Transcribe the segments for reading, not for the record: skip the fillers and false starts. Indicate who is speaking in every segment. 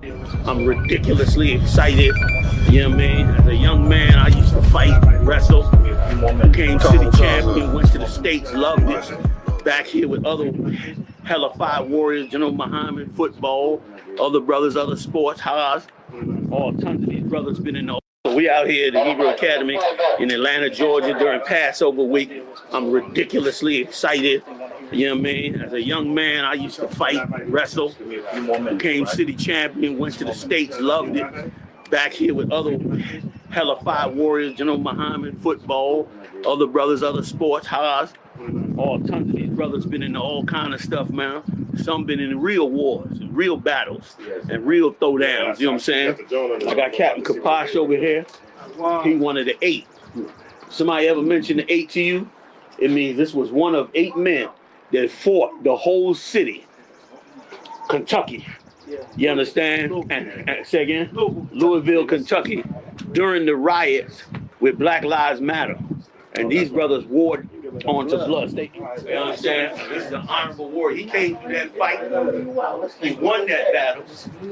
Speaker 1: I'm ridiculously excited. You know what I mean? As a young man, I used to fight, wrestle, became city champion, went to the States, loved it. Back here with other hella five warriors, General Muhammad, football, other brothers, other sports, Haas. All tons of these brothers been in the. So we out here at the Hebrew Academy in Atlanta, Georgia during Passover week. I'm ridiculously excited. You know what I mean? As a young man, I used to fight, wrestle, became city champion, went to the States, loved it. Back here with other hella five warriors, General Muhammad, football, other brothers, other sports, Haas. All tons of these brothers been in all kind of stuff, man. Some been in real wars, and real battles, and real throwdowns. You know what I'm saying? I got Captain Kapash over here. He one of the 8. Somebody ever mentioned the 8 to you? It means this was one of 8 men that fought the whole city, Kentucky. You understand? And say again? Louisville, Kentucky, during the riots with Black Lives Matter. And these brothers warred onto blood. You understand? This is an honorable war. He came through that fight. He won that battle.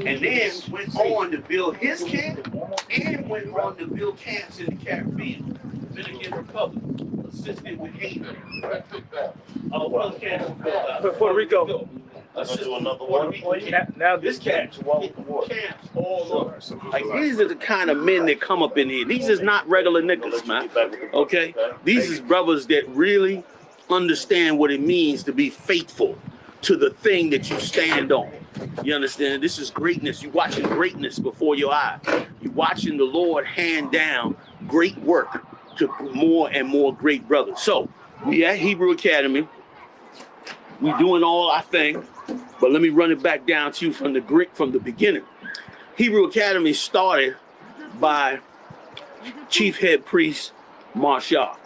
Speaker 1: And then went on to build his camp and went on to build camps in the Caribbean. Dominican Republic. Assisted with Haiti. What other camps?
Speaker 2: Puerto Rico.
Speaker 1: Now this camps all over. Like these are the kind of men that come up in here. These is not regular niggas, man. Okay? These is brothers that really understand what it means to be faithful to the thing that you stand on. You understand? This is greatness. You're watching greatness before your eyes. You're watching the Lord hand down great work to more and more great brothers. So we at Hebrew Academy. We doing all our thing, but let me run it back down to you from the beginning. Hebrew Academy started by Chief Head Priest Marshall.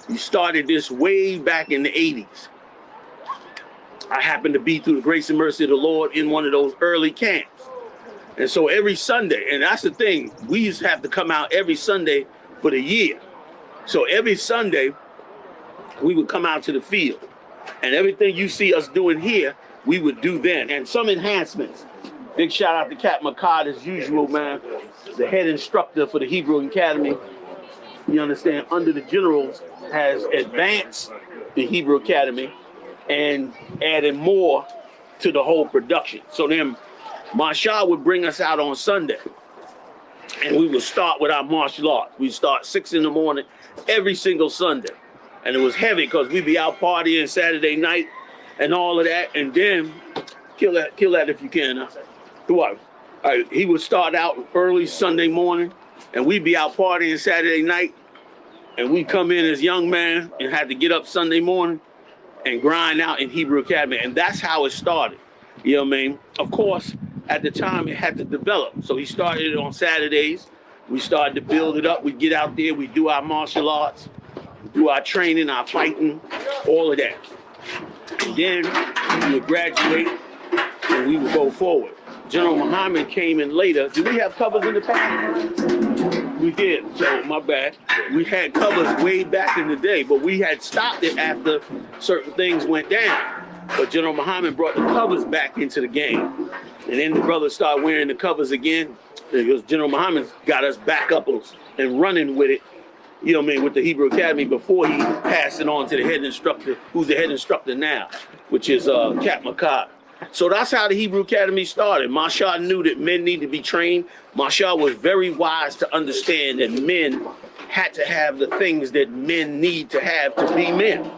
Speaker 1: He started this way back in the 80s. I happened to be, through the grace and mercy of the Lord, in one of those early camps. And so every Sunday, and that's the thing, we used to have to come out every Sunday for the year. So every Sunday, we would come out to the field. And everything you see us doing here, we would do then. And some enhancements. Big shout out to Captain McCard as usual, man. The head instructor for the Hebrew Academy. You understand, under the generals, has advanced the Hebrew Academy and added more to the whole production. So then Marshall would bring us out on Sunday. And we would start with our martial arts. We'd start 6 in the morning every single Sunday. And it was heavy because we'd be out partying Saturday night and all of that. And then, kill that if you can. What? All right, he would start out early Sunday morning and we'd be out partying Saturday night. And we'd come in as young man and had to get up Sunday morning and grind out in Hebrew Academy. And that's how it started. You know what I mean? Of course, at the time it had to develop. So he started it on Saturdays. We started to build it up. We'd get out there, we'd do our martial arts, do our training, our fighting, all of that. And then we would graduate and we would go forward. General Muhammad came in later. Did we have covers in the past? We did, so my bad. We had covers way back in the day, but we had stopped it after certain things went down. But General Muhammad brought the covers back into the game. And then the brothers started wearing the covers again because General Muhammad got us back up and running with it. You know what I mean, with the Hebrew Academy before he passed it on to the head instructor, who's the head instructor now, which is Cap McCod. So that's how the Hebrew Academy started. Marshall knew that men need to be trained. Marshall was very wise to understand that men had to have the things that men need to have to be men.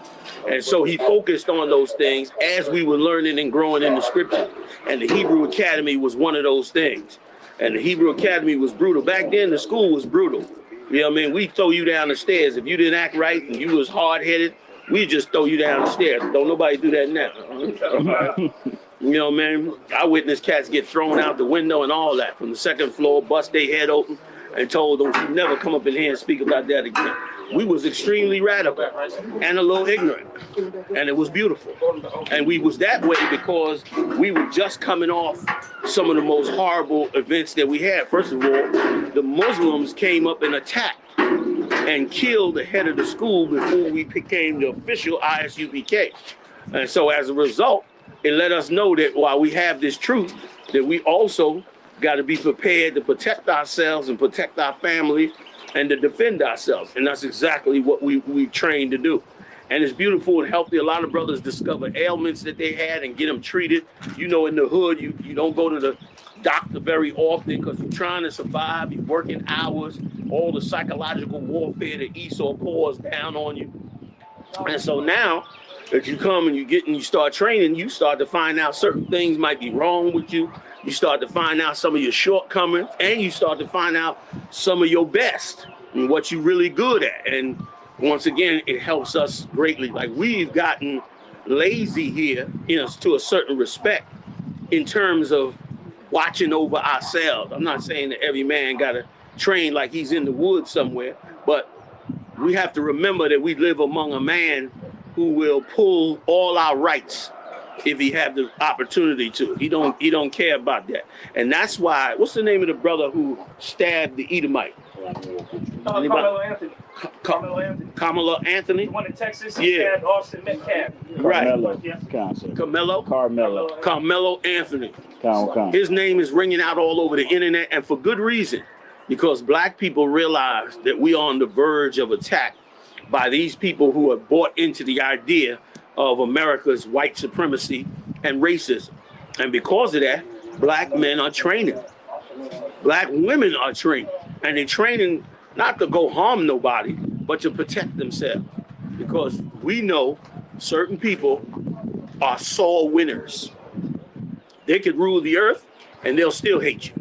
Speaker 1: And so he focused on those things as we were learning and growing in the scripture. And the Hebrew Academy was one of those things. And the Hebrew Academy was brutal. Back then, the school was brutal. You know what I mean? We'd throw you down the stairs. If you didn't act right and you was hard-headed, we'd just throw you down the stairs. Don't nobody do that now. You know, man, I witnessed cats get thrown out the window and all that from the 2nd floor, bust their head open, and told them, never come up in here and speak about that again. We was extremely radical and a little ignorant, and it was beautiful. And we was that way because we were just coming off some of the most horrible events that we had. First of all, the Muslims came up and attacked and killed the head of the school before we became the official ISUPK. And so as a result, it let us know that while we have this truth, that we also got to be prepared to protect ourselves and protect our families and to defend ourselves. And that's exactly what we train to do. And it's beautiful and healthy. A lot of brothers discover ailments that they had and get them treated. You know, in the hood, you don't go to the doctor very often because you're trying to survive. You're working hours, all the psychological warfare that Esau pours down on you. And so now, if you come and you start training, you start to find out certain things might be wrong with you. You start to find out some of your shortcomings, and you start to find out some of your best and what you're really good at. And once again, it helps us greatly. Like, we've gotten lazy here, to a certain respect in terms of watching over ourselves. I'm not saying that every man got to train like he's in the woods somewhere, but we have to remember that we live among a man who will pull all our rights if he have the opportunity to. He don't care about that. And that's why, what's the name of the brother who stabbed the Edomite?
Speaker 2: Carmelo Anthony.
Speaker 1: Carmelo Anthony?
Speaker 2: The one in Texas, he stabbed Austin Metcalf.
Speaker 1: Right.
Speaker 2: Carmelo.
Speaker 1: Carmelo Anthony. His name is ringing out all over the internet, and for good reason, because black people realize that we are on the verge of attack by these people who have bought into the idea of America's white supremacy and racism. And because of that, black men are training. Black women are training. And they're training not to go harm nobody, but to protect themselves. Because we know certain people are sore winners. They could rule the earth and they'll still hate you.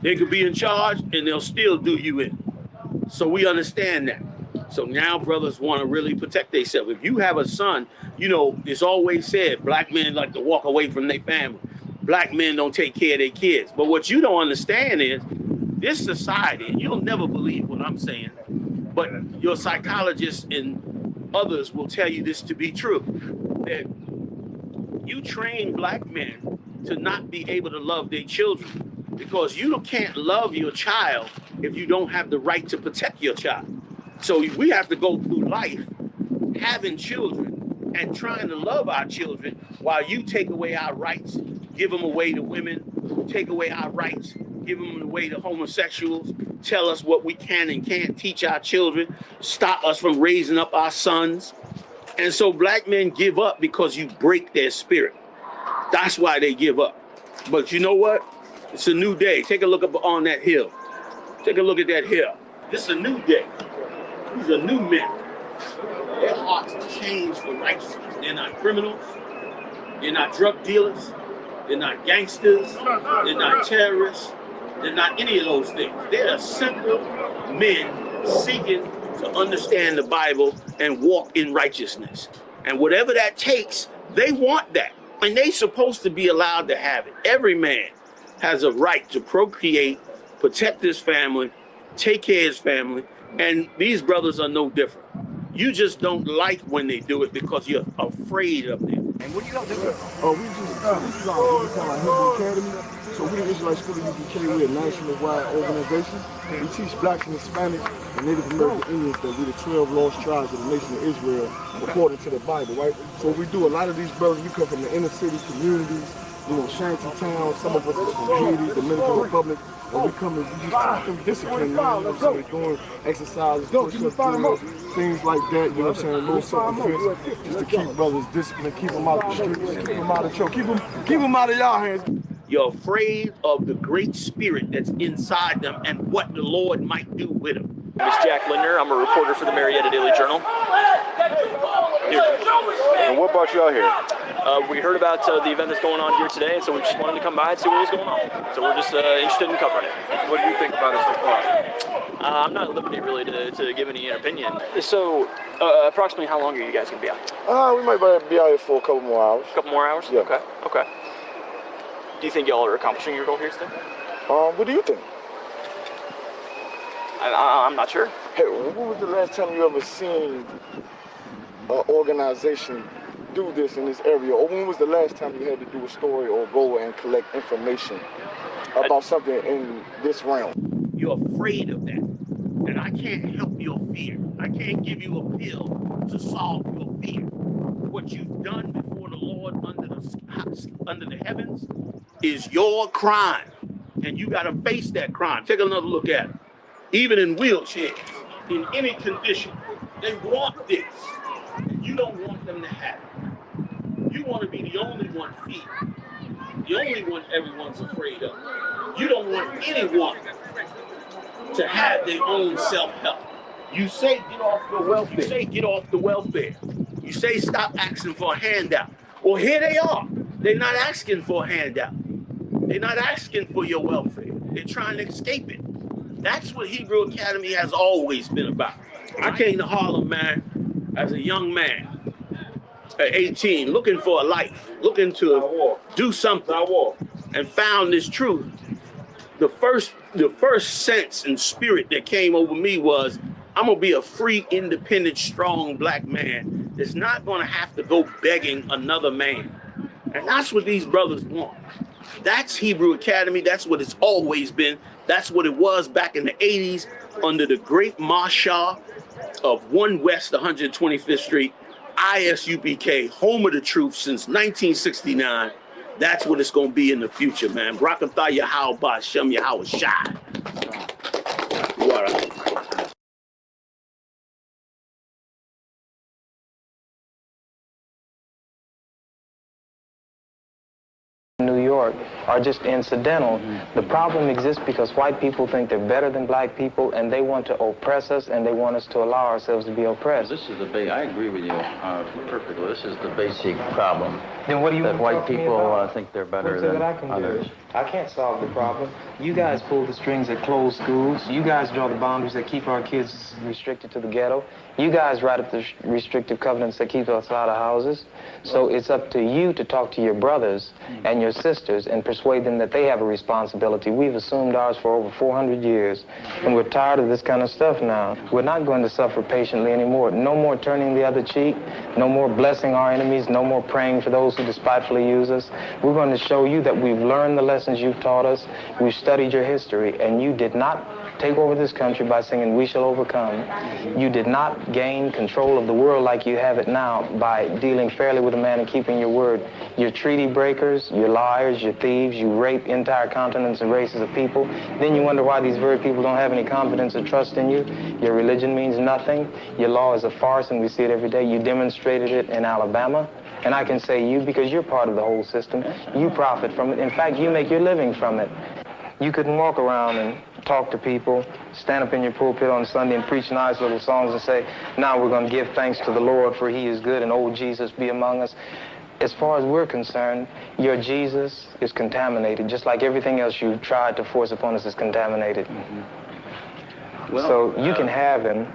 Speaker 1: They could be in charge and they'll still do you in. So we understand that. So now brothers want to really protect themselves. If you have a son, it's always said black men like to walk away from their family. Black men don't take care of their kids. But what you don't understand is this society, and you'll never believe what I'm saying, but your psychologists and others will tell you this to be true, that you train black men to not be able to love their children because you can't love your child if you don't have the right to protect your child. So we have to go through life having children and trying to love our children while you take away our rights, give them away to women, take away our rights, give them away to homosexuals, tell us what we can and can't teach our children, stop us from raising up our sons. And so black men give up because you break their spirit. That's why they give up. But you know what? It's a new day. Take a look up on that hill. Take a look at that hill. This is a new day. These are new men. Their hearts have changed for righteousness. They're not criminals. They're not drug dealers. They're not gangsters. They're not terrorists. They're not any of those things. They're simple men seeking to understand the Bible and walk in righteousness. And whatever that takes, they want that. And they're supposed to be allowed to have it. Every man has a right to procreate, protect his family, take care of his family. And these brothers are no different. You just don't like when they do it because you're afraid of them.
Speaker 3: And what you gonna do? Oh, we just this is our Hebrew Academy. So we the Israelite School of UPK, we're a national-wide organization. We teach blacks and Hispanics and Native American Indians that we're the 12 lost tribes of the nation of Israel according to the Bible, right? So we do a lot of these brothers, we come from the inner city communities, shanty towns, some of us are from Haiti, Dominican Republic, and we come and we just teach them discipline, so we're doing exercises, push-up drills, things like that, little self-defense, just to keep brothers disciplined, keep them out the streets, keep them out of trouble, keep them out of y'all hands.
Speaker 1: You're afraid of the great spirit that's inside them and what the Lord might do with them.
Speaker 4: My name is Jack Lindner. I'm a reporter for the Marietta Daily Journal.
Speaker 5: And what brought you out here?
Speaker 4: We heard about the event that's going on here today, so we just wanted to come by and see what was going on. So we're just interested in covering it.
Speaker 5: What do you think about it so far?
Speaker 4: I'm not at liberty really to give any opinion. So approximately how long are you guys going to be out?
Speaker 5: We might be out here for a couple more hours.
Speaker 4: A couple more hours?
Speaker 5: Yeah.
Speaker 4: Okay. Do you think y'all are accomplishing your goal here today?
Speaker 5: What do you think?
Speaker 4: I'm not sure.
Speaker 5: Hey, when was the last time you ever seen an organization do this in this area? Or when was the last time you had to do a story or go and collect information about something in this realm?
Speaker 1: You're afraid of that. And I can't help your fear. I can't give you a pill to solve your fear. What you've done before the Lord under the heavens is your crime. and you got to face that crime. Take another look at it. Even in wheelchairs, in any condition, they want this. You don't want them to have it. You want to be the only one feared, the only one everyone's afraid of. You don't want anyone to have their own self-help. You say get off the welfare. You say get off the welfare. You say stop asking for a handout. Well, here they are. They're not asking for a handout. They're not asking for your welfare. They're trying to escape it. That's what Hebrew Academy has always been about. I came to Harlem, man, as a young man at 18, looking for a life, looking to do something, and found this truth. The first sense and spirit that came over me was, I'm gonna be a free, independent, strong black man that's not gonna have to go begging another man. And that's what these brothers want. That's Hebrew Academy. That's what it's always been. That's what it was back in the 80s under the great Marshal of 1 West 125th Street, ISUPK, home of the truth since 1969. That's what it's going to be in the future, man. Brakatha Yahal Ba Shem Yahal Shai.
Speaker 6: New York are just incidental. The problem exists because white people think they're better than black people, and they want to oppress us, and they want us to allow ourselves to be oppressed.
Speaker 7: This is the I agree with you perfectly. This is the basic problem.
Speaker 6: Then what do you
Speaker 7: that
Speaker 6: want to
Speaker 7: white
Speaker 6: talk to me
Speaker 7: people
Speaker 6: about?
Speaker 7: think they're better
Speaker 6: What's it
Speaker 7: than
Speaker 6: that I can
Speaker 7: others.
Speaker 6: do? I can't solve the problem. You guys pull the strings that close schools. You guys draw the boundaries that keep our kids restricted to the ghetto. You guys write up the restrictive covenants that keep us out of houses. So it's up to you to talk to your brothers and your sisters and persuade them that they have a responsibility. We've assumed ours for over 400 years, and we're tired of this kind of stuff now. We're not going to suffer patiently anymore. No more turning the other cheek. No more blessing our enemies. No more praying for those who despitefully use us. We're going to show you that we've learned the lessons you've taught us. We've studied your history, and you did not take over this country by singing "We Shall Overcome." You did not gain control of the world like you have it now by dealing fairly with a man and keeping your word. You're treaty breakers, you're liars, you're thieves, you rape entire continents and races of people. Then you wonder why these very people don't have any confidence or trust in you. Your religion means nothing. Your law is a farce, and we see it every day. You demonstrated it in Alabama. And I can say you because you're part of the whole system. You profit from it. In fact, you make your living from it. You couldn't walk around and talk to people, stand up in your pulpit on Sunday and preach nice little songs and say, now we're going to give thanks to the Lord for he is good and old Jesus be among us. As far as we're concerned, your Jesus is contaminated, just like everything else you tried to force upon us is contaminated.
Speaker 7: Well,
Speaker 6: so you can have him.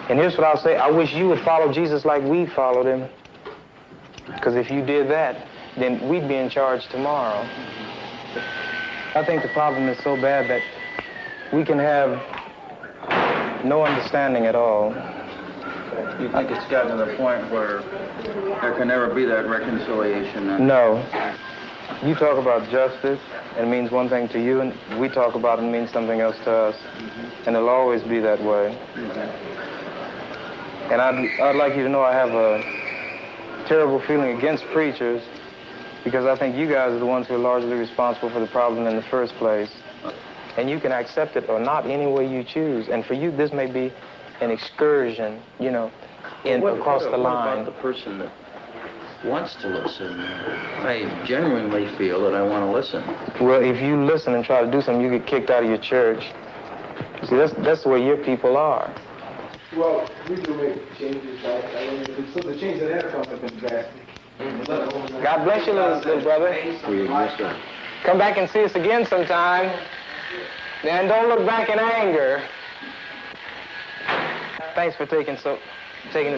Speaker 6: And here's what I'll say. I wish you would follow Jesus like we followed him. Because if you did that, then we'd be in charge tomorrow. I think the problem is so bad that we can have no understanding at all.
Speaker 7: You think it's gotten to the point where there can never be that reconciliation? Then?
Speaker 6: No. You talk about justice, and it means one thing to you, and we talk about it and it means something else to us. And it'll always be that way. And I'd like you to know I have a terrible feeling against preachers because I think you guys are the ones who are largely responsible for the problem in the first place. And you can accept it or not any way you choose. And for you, this may be an excursion, you know, across the line.
Speaker 7: What about the person that wants to listen? I genuinely feel that I want to listen.
Speaker 6: Well, if you listen and try to do something, you get kicked out of your church. See, that's the way your people are.
Speaker 3: Well, we can make changes, right? So the change that have come up in drastic.
Speaker 6: God bless you, little brother.
Speaker 7: Yes, sir.
Speaker 6: Come back and see us again sometime. And don't look back in anger. Thanks for taking it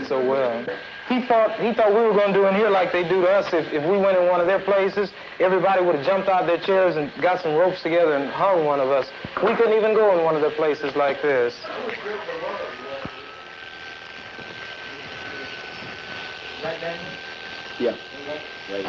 Speaker 6: so well. He thought we were going to do in here like they do to us. If we went in one of their places, everybody would have jumped out of their chairs and got some ropes together and hung one of us. We couldn't even go in one of their places like this.
Speaker 7: Yeah. Right.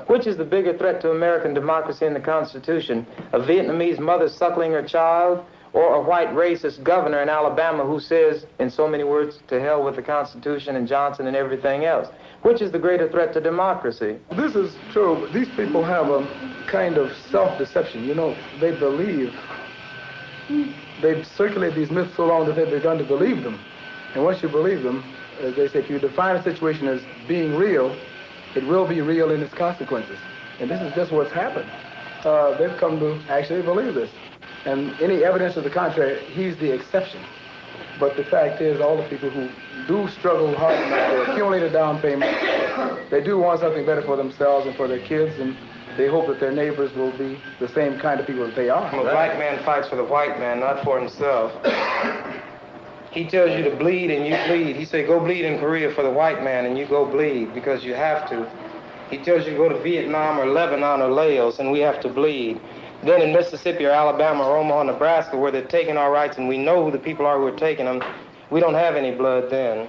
Speaker 6: Which is the bigger threat to American democracy and the Constitution? A Vietnamese mother suckling her child, or a white racist governor in Alabama who says, in so many words, to hell with the Constitution and Johnson and everything else? Which is the greater threat to democracy?
Speaker 8: This is true, but these people have a kind of self-deception. You know, they believe, they've circulated these myths so long that they've begun to believe them. And once you believe them, as they say, if you define a situation as being real, it will be real in its consequences. And this is just what's happened. They've come to actually believe this. And any evidence to the contrary, he's the exception. But the fact is, all the people who do struggle hard enough to accumulate a down payment, they do want something better for themselves and for their kids, and they hope that their neighbors will be the same kind of people that they are.
Speaker 6: A black man fights for the white man, not for himself. He tells you to bleed and you bleed. He said, go bleed in Korea for the white man, and you go bleed because you have to. He tells you to go to Vietnam or Lebanon or Laos, and we have to bleed. Then in Mississippi or Alabama or Omaha, Nebraska, where they're taking our rights and we know who the people are who are taking them, we don't have any blood then.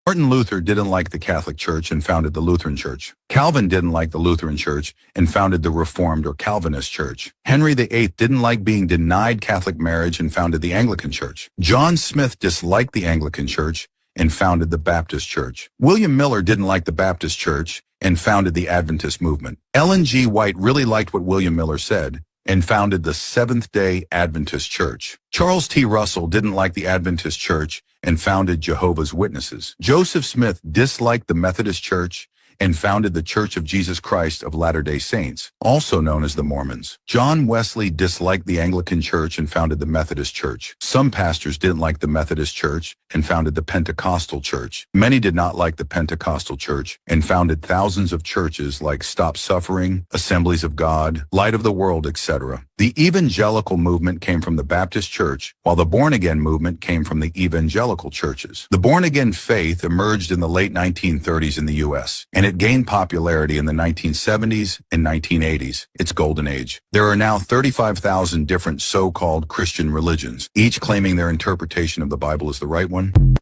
Speaker 9: Martin Luther didn't like the Catholic Church and founded the Lutheran Church. Calvin didn't like the Lutheran Church and founded the Reformed or Calvinist Church. Henry VIII didn't like being denied Catholic marriage and founded the Anglican Church. John Smith disliked the Anglican Church and founded the Baptist Church. William Miller didn't like the Baptist Church and founded the Adventist movement. Ellen G. White really liked what William Miller said and founded the Seventh-day Adventist Church. Charles T. Russell didn't like the Adventist Church and founded Jehovah's Witnesses. Joseph Smith disliked the Methodist Church and founded the Church of Jesus Christ of Latter-day Saints, also known as the Mormons. John Wesley disliked the Anglican Church and founded the Methodist Church. Some pastors didn't like the Methodist Church and founded the Pentecostal Church. Many did not like the Pentecostal Church and founded thousands of churches like Stop Suffering, Assemblies of God, Light of the World, etc. The evangelical movement came from the Baptist Church, while the born-again movement came from the evangelical churches. The born-again faith emerged in the late 1930s in the U.S., and it gained popularity in the 1970s and 1980s, its golden age. There are now 35,000 different so-called Christian religions, each claiming their interpretation of the Bible is the right one.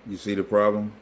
Speaker 10: You see the problem?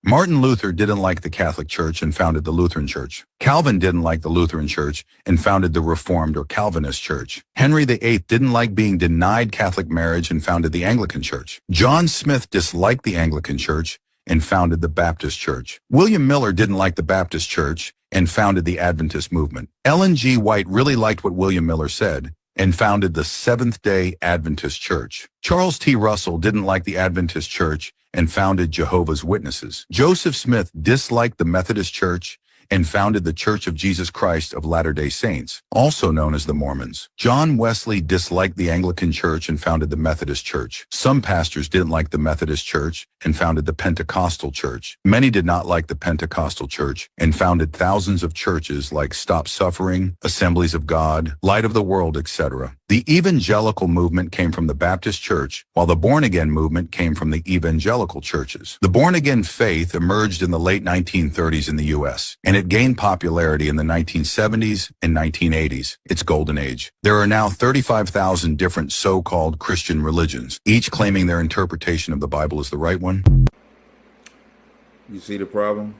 Speaker 9: Martin Luther didn't like the Catholic Church and founded the Lutheran Church. Calvin didn't like the Lutheran Church and founded the Reformed or Calvinist Church. Henry VIII didn't like being denied Catholic marriage and founded the Anglican Church. John Smith disliked the Anglican Church and founded the Baptist Church. William Miller didn't like the Baptist Church and founded the Adventist movement. Ellen G. White really liked what William Miller said and founded the Seventh-day Adventist Church. Charles T. Russell didn't like the Adventist Church and founded Jehovah's Witnesses. Joseph Smith disliked the Methodist Church and founded the Church of Jesus Christ of Latter-day Saints, also known as the Mormons. John Wesley disliked the Anglican Church and founded the Methodist Church. Some pastors didn't like the Methodist Church and founded the Pentecostal Church. Many did not like the Pentecostal Church and founded thousands of churches like Stop Suffering, Assemblies of God, Light of the World, etc. The evangelical movement came from the Baptist Church, while the born-again movement came from the evangelical churches. The born-again faith emerged in the late 1930s in the U.S., and it gained popularity in the 1970s and 1980s, its golden age. There are now 35,000 different so-called Christian religions, each claiming their interpretation of the Bible is the right one.
Speaker 10: You see the problem?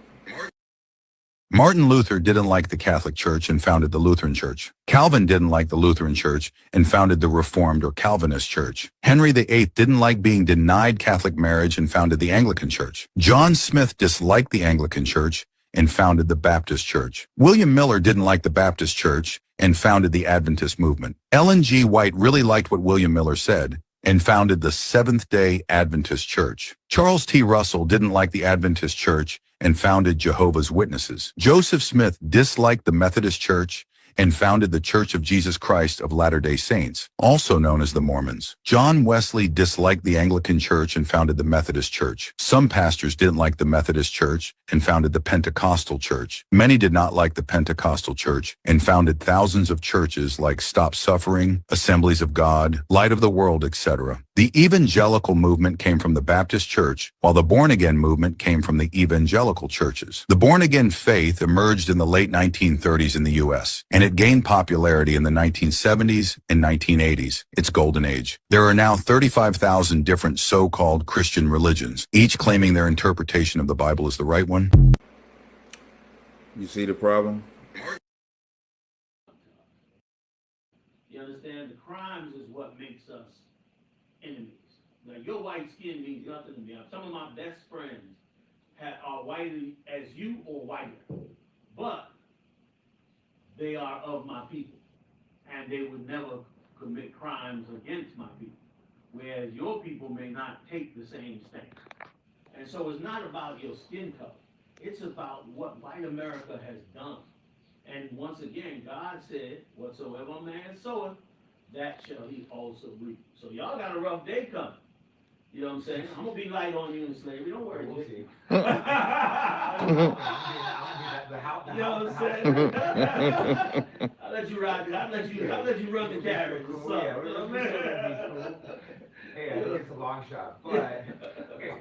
Speaker 9: Martin Luther didn't like the Catholic Church and founded the Lutheran Church. Calvin didn't like the Lutheran Church and founded the Reformed or Calvinist Church. Henry VIII didn't like being denied Catholic marriage and founded the Anglican Church. John Smith disliked the Anglican Church and founded the Baptist Church. William Miller didn't like the Baptist Church and founded the Adventist movement. Ellen G. White really liked what William Miller said and founded the Seventh-day Adventist Church. Charles T. Russell didn't like the Adventist Church and founded Jehovah's Witnesses. Joseph Smith disliked the Methodist Church and founded the Church of Jesus Christ of Latter-day Saints, also known as the Mormons. John Wesley disliked the Anglican Church and founded the Methodist Church. Some pastors didn't like the Methodist Church and founded the Pentecostal Church. Many did not like the Pentecostal Church and founded thousands of churches like Stop Suffering, Assemblies of God, Light of the World, etc. The evangelical movement came from the Baptist Church, while the born-again movement came from the evangelical churches. The born-again faith emerged in the late 1930s in the U.S., and it gained popularity in the 1970s and 1980s, its golden age. There are now 35,000 different so-called Christian religions, each claiming their interpretation of the Bible is the right one.
Speaker 10: You see the problem?
Speaker 1: You understand? The crimes is what makes us enemies. Now, your white skin means nothing to me. Some of my best friends are white as you or whiter, but they are of my people, and they would never commit crimes against my people, whereas your people may not take the same stand. And so it's not about your skin color. It's about what white America has done. And once again, God said, whatsoever a man soweth, that shall he also reap. So y'all got a rough day coming. You know what I'm saying? I'm going to be light on you in slavery. Don't worry.
Speaker 11: We'll see.
Speaker 1: You know what I'm saying? I'll let you ride it. I'll let you run the carriage.
Speaker 11: Hey, I think it's a long shot, but okay,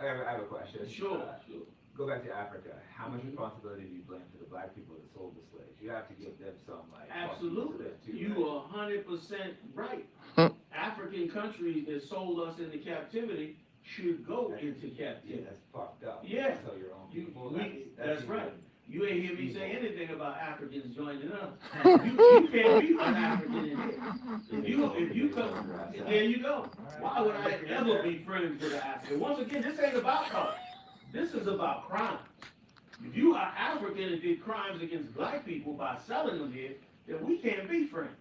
Speaker 11: I have a question.
Speaker 1: Sure.
Speaker 11: Go back to Africa. How much responsibility do you blame for the black people that sold the slaves? You have to give them some, like,
Speaker 1: absolutely. You are 100% right. African countries that sold us into captivity should go into captivity.
Speaker 11: Yeah, that's fucked up.
Speaker 1: Yeah.
Speaker 11: Tell your own people.
Speaker 1: That's right. You ain't hear me say anything about Africans joining us. You can't be an African in here. If you come, there you go. Why would I ever be friends with an African? Once again, this ain't about color. This is about crimes. If you are African and did crimes against black people by selling them here, then we can't be friends.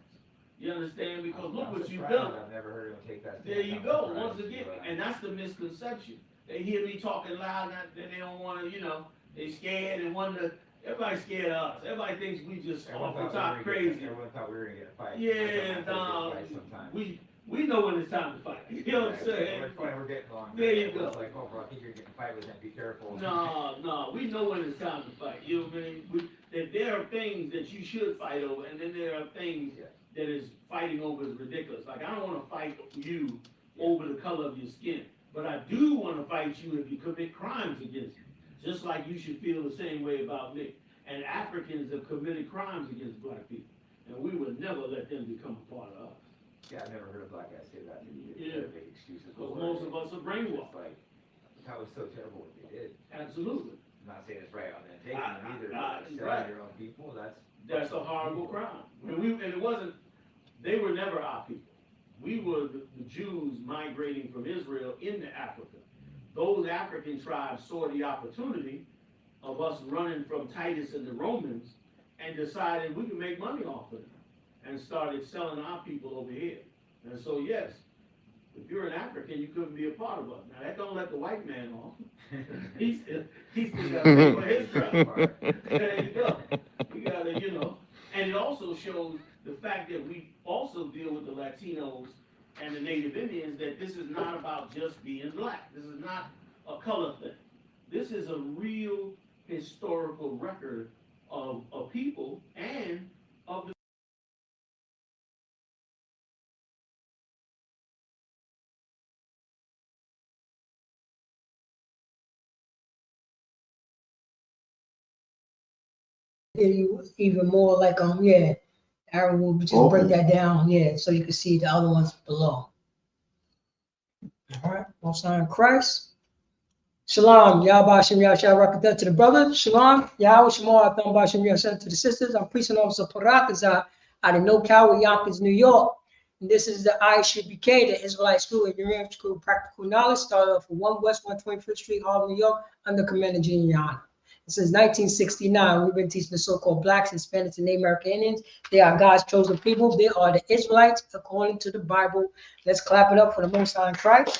Speaker 1: You understand? Because look what you've done.
Speaker 11: I've never heard him take that.
Speaker 1: There you go. Once again, and that's the misconception. They hear me talking loud, and they don't want to, they scared and wonder. Everybody's scared of us. Everybody thinks we just off the top crazy.
Speaker 11: Everyone thought we were gonna get a fight.
Speaker 1: Yeah, we know when it's time to fight. You know what I'm saying?
Speaker 11: We're getting along.
Speaker 1: There you go.
Speaker 11: It's like, oh, bro, I think you're getting a fight with them. Be careful.
Speaker 1: No, we know when it's time to fight. You know what I mean? That there are things that you should fight over, and then there are things that is fighting over is ridiculous. Like, I don't want to fight you over the color of your skin, but I do want to fight you if you commit crimes against me. Just like you should feel the same way about me. And Africans have committed crimes against black people, and we would never let them become a part of us.
Speaker 11: Yeah, I've never heard a black guy say that.
Speaker 1: Yeah.
Speaker 11: Make excuses.
Speaker 1: Because most of us are brainwashed.
Speaker 11: Like, that was so terrible what they did.
Speaker 1: Absolutely.
Speaker 11: I'm not saying it's right on them taking them either. Selling
Speaker 1: Right.
Speaker 11: your own people,
Speaker 1: That's a horrible crime. And it wasn't. They were never our people. We were the Jews migrating from Israel into Africa. Those African tribes saw the opportunity of us running from Titus and the Romans and decided we could make money off of them and started selling our people over here. And so, yes, if you're an African, you couldn't be a part of us. Now, that don't let the white man off. He's still got to pay for his crime. There you go. We got to, and it also shows the fact that we also deal with the Latinos and the Native Indians, that this is not about just being black. This is not a color thing. This is a real historical record of a people and of the
Speaker 12: even more like Aaron will just break that down, so you can see the other ones below. All right, most high in Christ. Shalom, Yahweh Shem Yahshua Rakatah to the brothers. Shalom, Yahweh Shemar Atham Bashem Yahshua to the sisters. I'm preaching officer Parakazah out of NoCal, Yonkers, New York. And this is the ISUPK, the Israelite School of Uranium School of Practical Knowledge, started off from 1 West 125th Street, Harlem, New York, under Commander Giuliani. Since 1969, we've been teaching the so-called blacks, Hispanics, and Native American Indians. They are God's chosen people. They are the Israelites, according to the Bible. Let's clap it up for the Most High in Christ.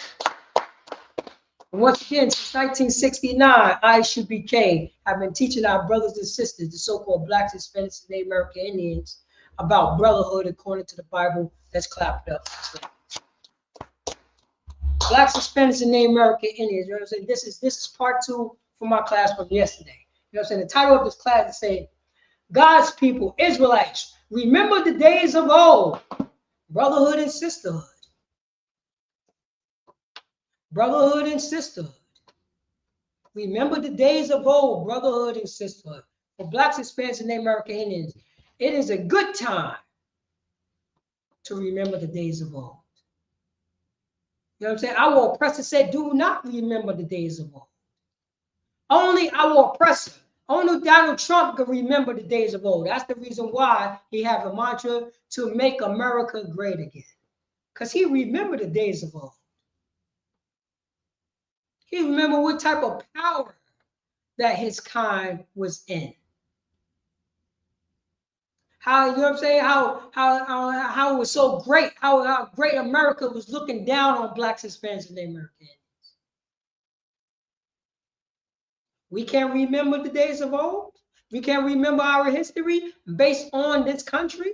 Speaker 12: And once again, since 1969, ISUPK have been teaching our brothers and sisters, the so-called blacks, Hispanics, and Native American Indians, about brotherhood according to the Bible. Let's clap it up. Blacks, Hispanics, and Native American Indians. You know what I'm saying? This is part 2 from my class from yesterday. You know what I'm saying? The title of this class is saying, God's people, Israelites, remember the days of old, brotherhood and sisterhood. Brotherhood and sisterhood. Remember the days of old, brotherhood and sisterhood. For blacks, Hispanics, and Native American Indians, it is a good time to remember the days of old. You know what I'm saying? Our oppressor said, do not remember the days of old. Only our oppressor, only Donald Trump can remember the days of old. That's the reason why he have a mantra to make America great again. Because he remembered the days of old. He remembered what type of power that his kind was in. How, you know what I'm saying? How it was so great, how great America was looking down on blacks, Hispanics, and Native Americans. We can't remember the days of old. We can't remember our history based on this country.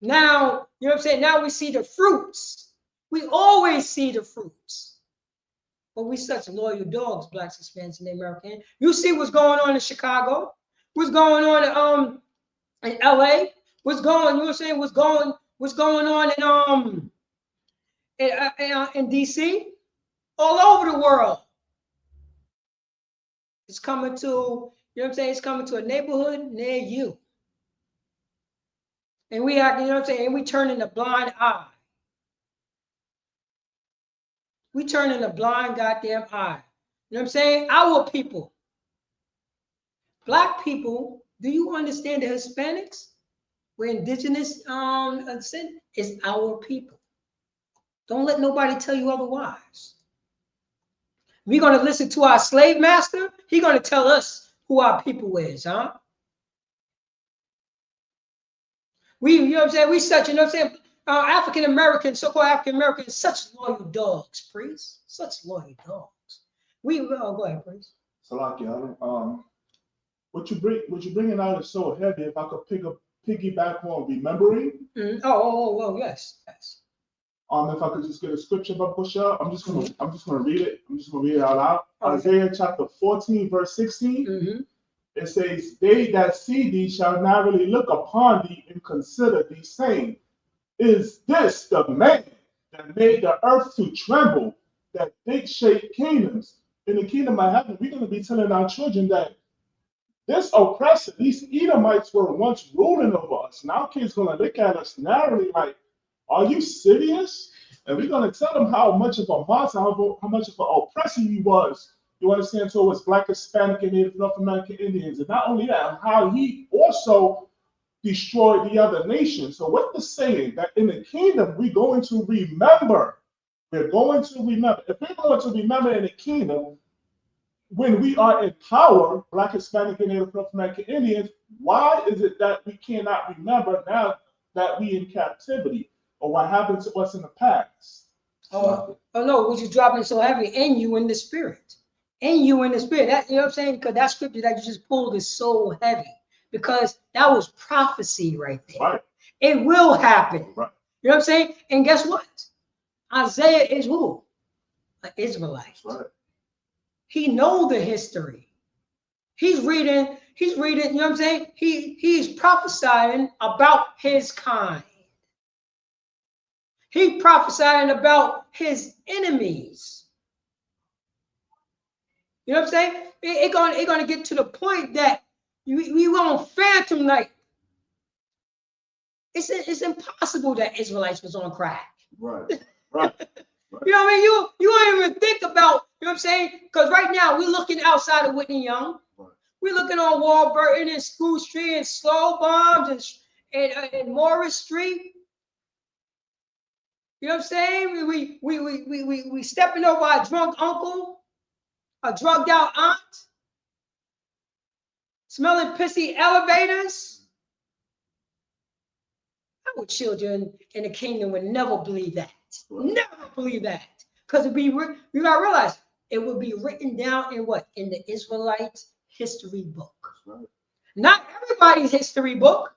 Speaker 12: Now, you know what I'm saying? Now we see the fruits. We always see the fruits. But we such loyal dogs, blacks, Hispanics, and Native Americans. You see what's going on in Chicago, what's going on in LA, what's going, you know what I'm saying? What's going on in DC, all over the world. It's coming to, you know what I'm saying? It's coming to a neighborhood near you. And we are, you know what I'm saying? And we turning a blind eye. We turning a blind goddamn eye. You know what I'm saying? Our people, black people, do you understand the Hispanics? We're indigenous descent is our people. Don't let nobody tell you otherwise. We're going to listen to our slave master. He's going to tell us who our people is, huh? You know what I'm saying? We such, you know what I'm saying? African Americans, so-called African Americans, such loyal dogs, priest. Such loyal dogs. Go ahead, priest.
Speaker 3: Salakia, what you bringing out is so heavy. If I could piggyback on remembering.
Speaker 12: Oh, yes.
Speaker 3: If I could just get a scripture about Busha, I'm just gonna read it. I'm just gonna read it out loud. Okay. Isaiah chapter 14, verse 16. It says, "They that see thee shall narrowly look upon thee and consider thee, saying, Is this the man that made the earth to tremble, that big shaped kingdoms? In the kingdom of heaven, we're gonna be telling our children that this oppressor, these Edomites were once ruling over us. Now kids gonna look at us narrowly like, are you serious? And we're gonna tell them how much of a monster, how much of an oppressor he was. You understand? Towards Black, Hispanic, and Native North American Indians. And not only that, how he also destroyed the other nations. So what this saying that in the kingdom we're going to remember. We're going to remember. If we're going to remember in the kingdom, when we are in power, Black, Hispanic, and Native North American Indians, why is it that we cannot remember now that we in captivity, or what happened to us in the past?
Speaker 12: Oh no, which is dropping so heavy in you in the spirit. In you in the spirit. That, you know what I'm saying? Because that scripture that you just pulled is so heavy. Because that was prophecy right there.
Speaker 3: Right.
Speaker 12: It will happen.
Speaker 3: Right.
Speaker 12: You know what I'm saying? And guess what? Isaiah is who? An Israelite.
Speaker 3: Right.
Speaker 12: He knows the history. He's reading, you know what I'm saying? He's prophesying about his kind. He prophesying about his enemies. You know what I'm saying? It's gonna get to the point that we won't phantom like it's impossible that Israelites was on crack.
Speaker 3: Right.
Speaker 12: You know what I mean? You don't even think about, you know what I'm saying? Because right now we're looking outside of Whitney Young. Right. We're looking on Warburton and School Street and Slow Bombs and Morris Street. You know what I'm saying? We stepping over our drunk uncle, a drugged out aunt, smelling pissy elevators. Our children in the kingdom would never believe that. Never believe that. Because you gotta realize it would be written down in what? In the Israelite history book. Right. Not everybody's history book.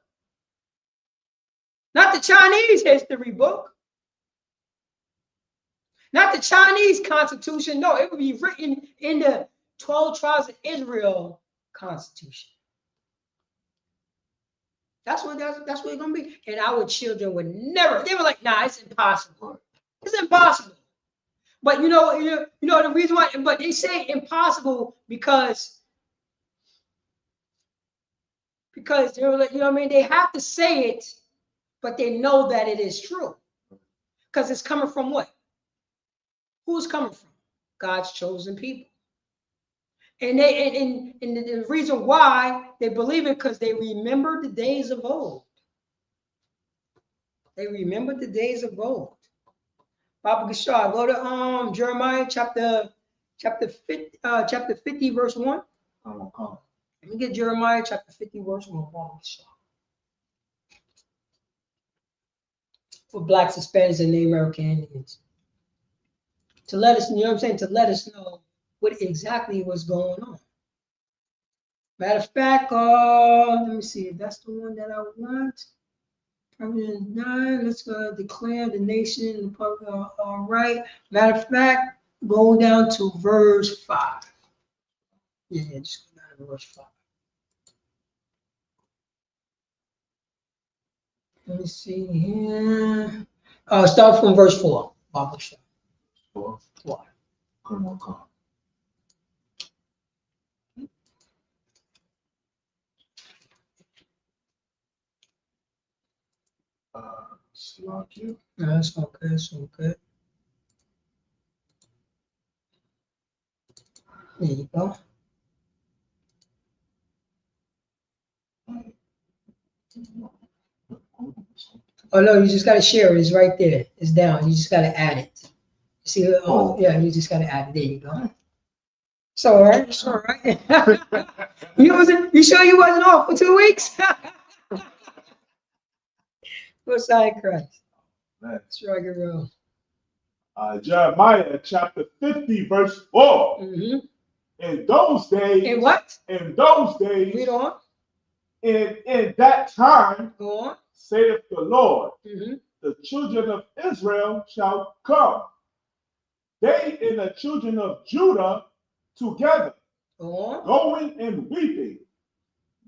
Speaker 12: Not the Chinese history book. Not the Chinese constitution. No, it would be written in the 12 tribes of Israel constitution. That's what it's gonna be. And our children would never, they were like, nah, it's impossible. It's impossible. But you know the reason why, but they say impossible because they're like, you know what I mean? They have to say it, but they know that it is true. Because it's coming from what? Who's coming from? God's chosen people. And the reason why they believe it, because they remember the days of old. They remember the days of old. Baba Gashar, go to Jeremiah chapter chapter 50, verse 1. Let me get Jeremiah chapter 50, verse 1. For blacks, Hispanics, and Native American Indians. To let us, you know what I'm saying? To let us know what exactly was going on. Matter of fact, let me see if that's the one that I want. Providence 9, let's declare the nation and the public all right. Matter of fact, go down to verse 5. Yeah, just go down to verse 5. Let me see here. Start from verse 4. Bible show. 4. Come on. That's okay. That's okay. There you go. Oh no, you just gotta share it. It's right there. It's down. You just gotta add it. See? Yeah, you just gotta add it. There you go. It's all right. It's all right. You sure you wasn't off for 2 weeks? What's side Christ? Let's rock and roll.
Speaker 3: Jeremiah chapter 50, verse 4.
Speaker 12: Mm-hmm.
Speaker 3: In those days.
Speaker 12: In what?
Speaker 3: In those days.
Speaker 12: Read on.
Speaker 3: In that time.
Speaker 12: Go on.
Speaker 3: Saith the Lord.
Speaker 12: Mm-hmm.
Speaker 3: The children of Israel shall come. They and the children of Judah together.
Speaker 12: Go on.
Speaker 3: Going and weeping.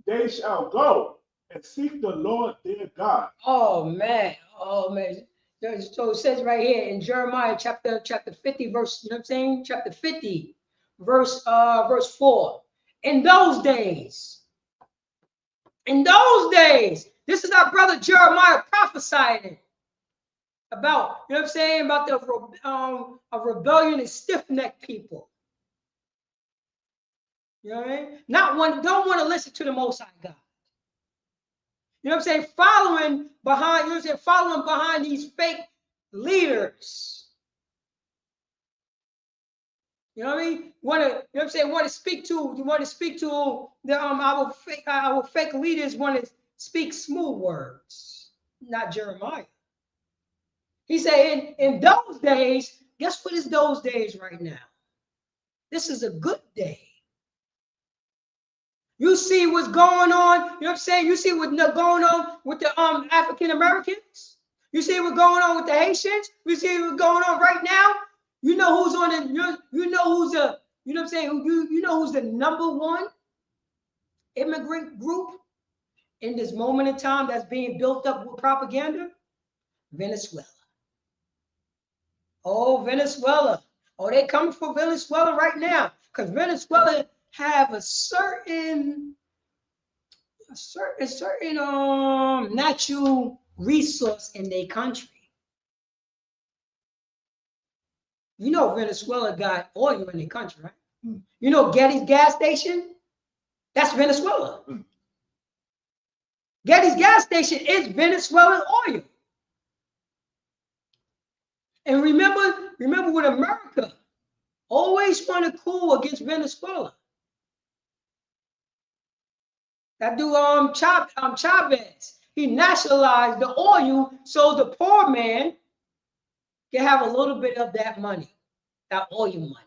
Speaker 3: They shall go and seek the Lord their God.
Speaker 12: Oh man. So it says right here in Jeremiah chapter 50, verse, you know what I'm saying? Chapter 50, verse 4. In those days, this is our brother Jeremiah prophesying about, you know what I'm saying, about the a rebellion and stiff-necked people. You know what I mean? Don't want to listen to the Most High God. You know what I'm saying? Following behind these fake leaders. You know what I mean? Want to speak to the our fake leaders want to speak smooth words, not Jeremiah. He said in those days, guess what is those days right now? This is a good day. You see what's going on, you know what I'm saying? You see what's going on with the African Americans? You see what's going on with the Haitians? You see what's going on right now? You know who's on the, you know who's the, you know what I'm saying? You know who's the #1 immigrant group in this moment in time that's being built up with propaganda? Venezuela. Oh, Venezuela. Oh, they coming for Venezuela right now because Venezuela have a certain natural resource in their country. You know Venezuela got oil in their country, right? Mm. You know Getty's gas station? That's Venezuela. Mm. Getty's gas station is Venezuelan oil. And remember when America always wanted to coup against Venezuela. That dude Chavez, he nationalized the oil so the poor man can have a little bit of that money, that oil money.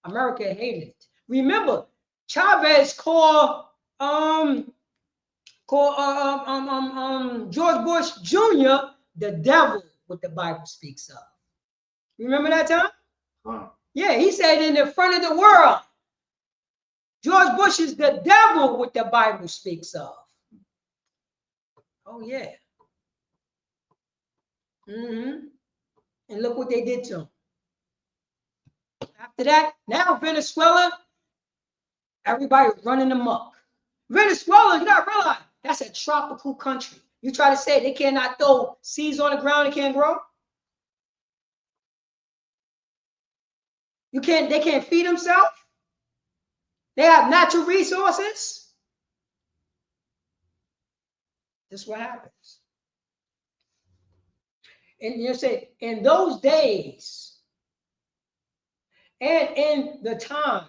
Speaker 12: America hated it. Remember, Chavez called George Bush Jr. the devil, what the Bible speaks of. Remember that time? Wow. Yeah, he said in the front of the world, George Bush is the devil, what the Bible speaks of. Oh, yeah. Mm-hmm. And look what they did to him. After that, now Venezuela, everybody running amok. Venezuela, you gotta realize, that's a tropical country. You try to say they cannot throw seeds on the ground and can't grow? They can't feed themselves? They have natural resources? This is what happens. And you say, in those days, and in the time,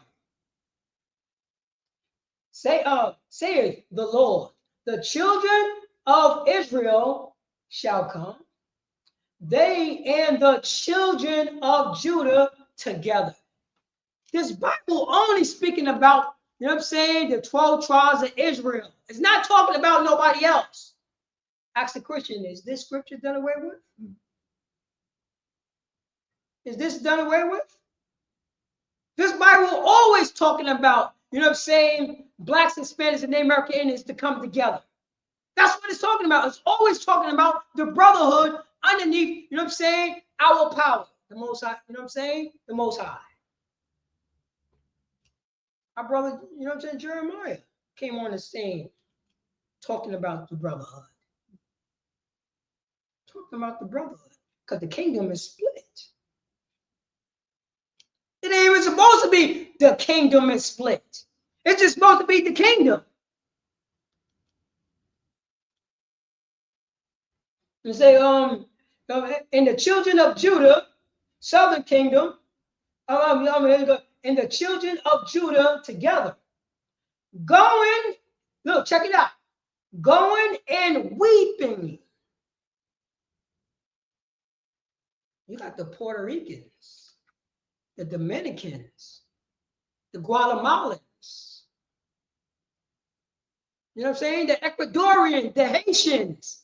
Speaker 12: saith the Lord, the children of Israel shall come, they and the children of Judah together. This Bible only speaking about, you know what I'm saying, the 12 tribes of Israel. It's not talking about nobody else. Ask the Christian, is this scripture done away with? Is this done away with? This Bible always talking about, you know what I'm saying, blacks, Hispanics, and Native American Indians to come together. That's what it's talking about. It's always talking about the brotherhood underneath, you know what I'm saying, our power. The Most High, you know what I'm saying? The Most High. Our brother, you know what I'm saying, Jeremiah came on the scene talking about the brotherhood. Talking about the brotherhood. Because the kingdom is split. It ain't even supposed to be the kingdom is split. It's just supposed to be the kingdom. You say, in the children of Judah, southern kingdom, and the children of Judah together, going, look, check it out, going and weeping. You got the Puerto Ricans, the Dominicans, the Guatemalans, you know what I'm saying? The Ecuadorians, the Haitians,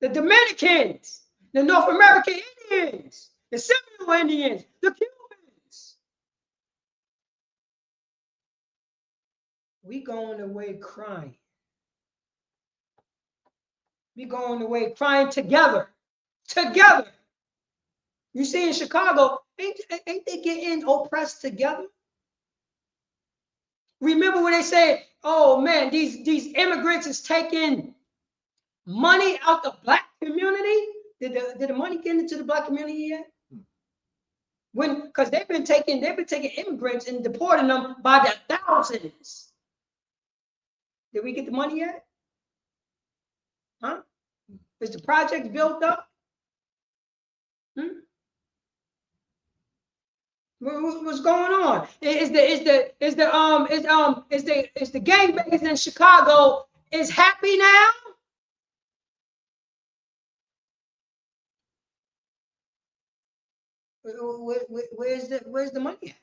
Speaker 12: the Dominicans, the North American Indians, the Seminole Indians, the Cubans. We going away crying. We going away crying together. Together. You see in Chicago, ain't they getting oppressed together? Remember when they said, oh man, these immigrants is taking money out the black community? Did the money get into the black community yet? Because they've been taking immigrants and deporting them by the thousands. Did we get the money yet? Huh? Is the project built up? What's going on? Is the gangbangers in Chicago is happy now? Where's the money at?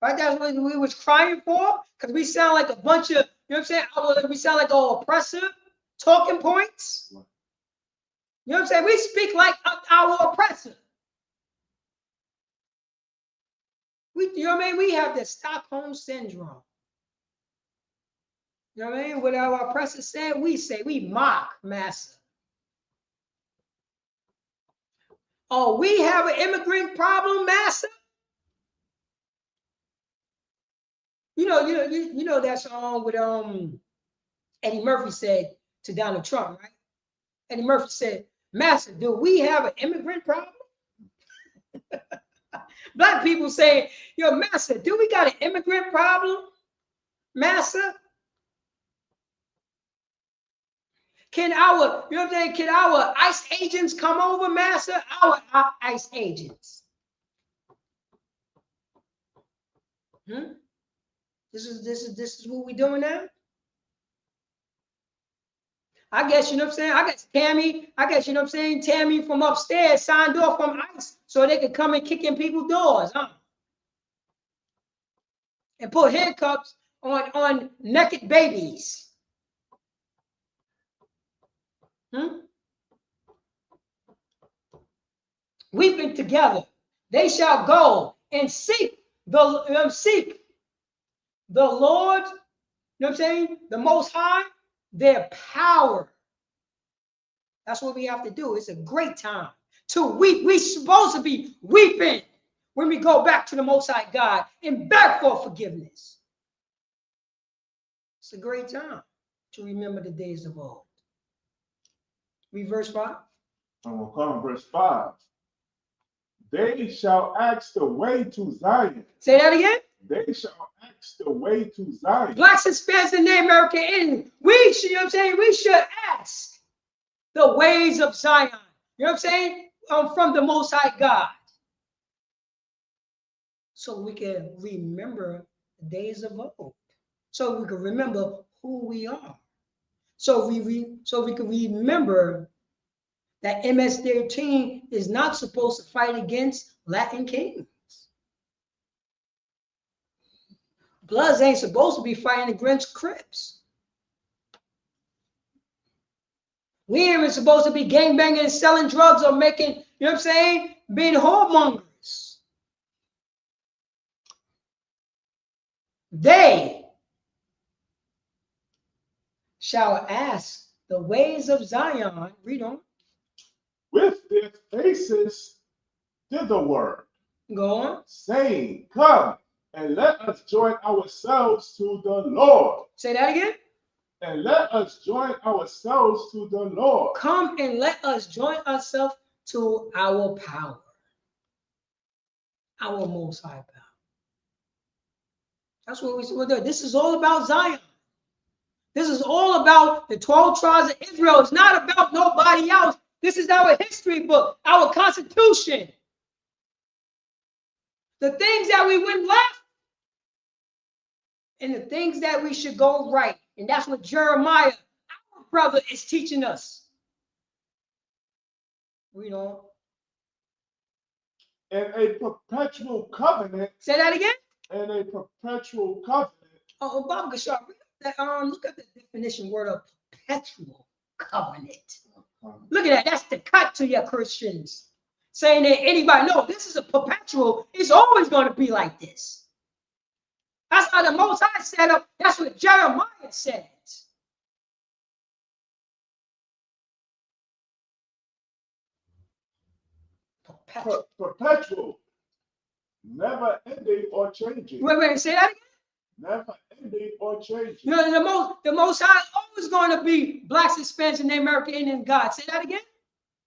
Speaker 12: Right, that's what we was crying for, because we sound like a bunch of, you know what I'm saying? We sound like all oppressive talking points. You know what I'm saying? We speak like our oppressor. You know what I mean? We have the Stockholm syndrome. You know what I mean? What our oppressor said, we say, we mock massa. Oh, we have an immigrant problem, massa? You know that song with Eddie Murphy said to Donald Trump, right? Eddie Murphy said, "Massa, do we have an immigrant problem?" Black people say, "Yo, Massa, do we got an immigrant problem, Massa? Can our, you know what I'm saying? Can our ICE agents come over, Massa? Our ICE agents." This is what we doing now. I guess, you know what I'm saying? I guess, you know what I'm saying? Tammy from upstairs signed off from ICE so they could come and kick in people's doors, huh? And put handcuffs on naked babies. Weeping together, they shall go and seek the Lord, you know what I'm saying? The Most High, their power. That's what we have to do. It's a great time to weep. We're supposed to be weeping when we go back to the Most High God and beg for forgiveness. It's a great time to remember the days of old. Read verse 5.
Speaker 3: I'm going to come verse 5. They shall ask the way to Zion.
Speaker 12: Say that again.
Speaker 3: They shall ask the way to Zion.
Speaker 12: Blacks, Hispanics, and Native American Indians. We should, you know what I'm saying? We should ask the ways of Zion. You know what I'm saying? From the Most High God. so we can remember the days of old, so we can remember who we are, so we can remember that MS-13 is not supposed to fight against Latin kings. Bloods ain't supposed to be fighting against Crips. We ain't even supposed to be gangbanging and selling drugs or making, you know what I'm saying, being whoremongers. They shall ask the ways of Zion, read on,
Speaker 3: with their faces thitherward,
Speaker 12: go on,
Speaker 3: saying, come and let us join ourselves to the Lord.
Speaker 12: Say that again.
Speaker 3: And let us join ourselves to the Lord.
Speaker 12: Come and let us join ourselves to our power, our Most High power. That's what we're doing. This is all about Zion. This is all about the 12 tribes of Israel. It's not about nobody else. This is our history book, our constitution. The things that we went left and the things that we should go right. And that's what Jeremiah, our brother, is teaching us. Read on.
Speaker 3: And a perpetual covenant.
Speaker 12: Say that again.
Speaker 3: And a perpetual covenant.
Speaker 12: Oh, Bob Gashar, look at the definition word of perpetual covenant. Look at that. That's the cut to your Christians. Saying that anybody, no, this is a perpetual. It's always going to be like this. That's how the Most High set up. That's what Jeremiah says.
Speaker 3: Perpetual. Never ending or changing.
Speaker 12: Wait, say that again.
Speaker 3: Never ending or changing.
Speaker 12: You know, the Most High always going to be blacks, Hispanics, and Native American Indian God. Say that again.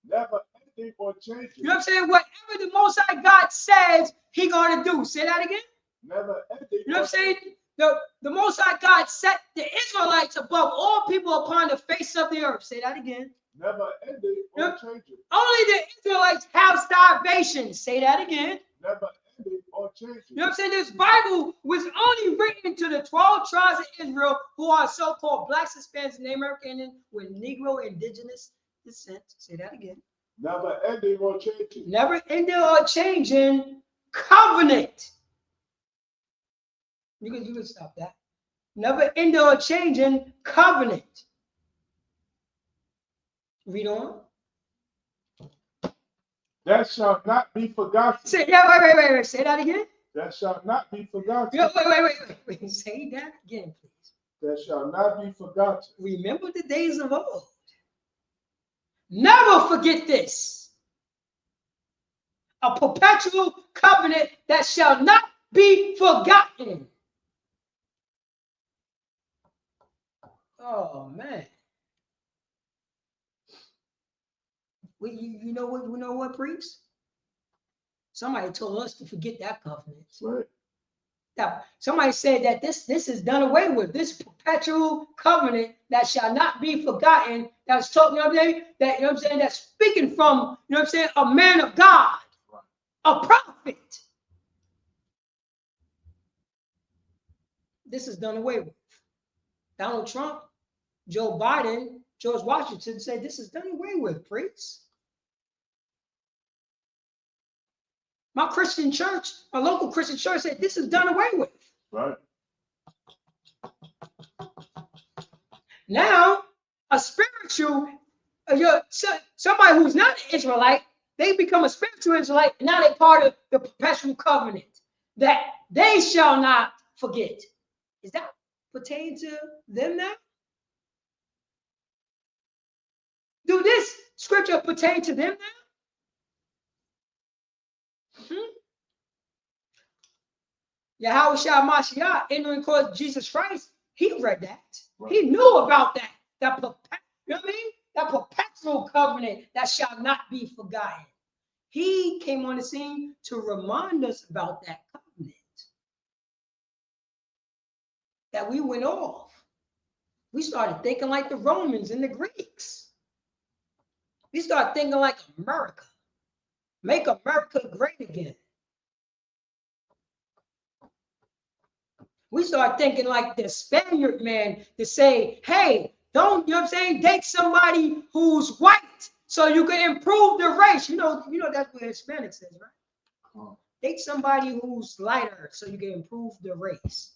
Speaker 3: Never ending or changing.
Speaker 12: You know what I'm saying? Whatever the Most High God says, He going to do. Say that again.
Speaker 3: Never ending.
Speaker 12: You know what I'm saying? The Most High God set the Israelites above all people upon the face of the earth. Say that again.
Speaker 3: Never ending or changing.
Speaker 12: Only the Israelites have starvation. Say that again.
Speaker 3: Never ending or changing.
Speaker 12: You know what I'm saying? This Bible was only written to the 12 tribes of Israel who are so-called blacks, Hispanics, and Native American with Negro indigenous descent. Say that again.
Speaker 3: Never ending or changing.
Speaker 12: Never ending or changing covenant. You can stop that. Never ending or changing covenant. Read on.
Speaker 3: That shall not be forgotten.
Speaker 12: Say, yeah, wait. Say that again.
Speaker 3: That shall not be forgotten.
Speaker 12: Yeah, wait. Say that again, please.
Speaker 3: That shall not be forgotten.
Speaker 12: Remember the days of old. Never forget this. A perpetual covenant that shall not be forgotten. Oh man. You know what, priest? Somebody told us to forget that covenant.
Speaker 3: Right.
Speaker 12: Now, somebody said that this is done away with. This perpetual covenant that shall not be forgotten. That's talking, you know what I'm saying? That, you know what I'm saying? That's speaking from, you know what I'm saying, a man of God, a prophet. This is done away with. Donald Trump, Joe Biden, George Washington said this is done away with, priests. My Christian church, my local Christian church said this is done away with.
Speaker 3: Right.
Speaker 12: Now, a spiritual, somebody who's not an Israelite, they become a spiritual Israelite, and now they're part of the perpetual covenant that they shall not forget. Is that pertain to them now? Do this scripture pertain to them now? Yahweh Shah Mashiach, entering called Jesus Christ, he read that. Right. He knew about that. You know what I mean? That perpetual covenant that shall not be forgotten. He came on the scene to remind us about that covenant. That we went off. We started thinking like the Romans and the Greeks. We started thinking like America. Make America great again. We start thinking like the Spaniard man to say, hey, don't, you know what I'm saying, date somebody who's white so you can improve the race. You know that's what Hispanic says, right? Date somebody who's lighter so you can improve the race.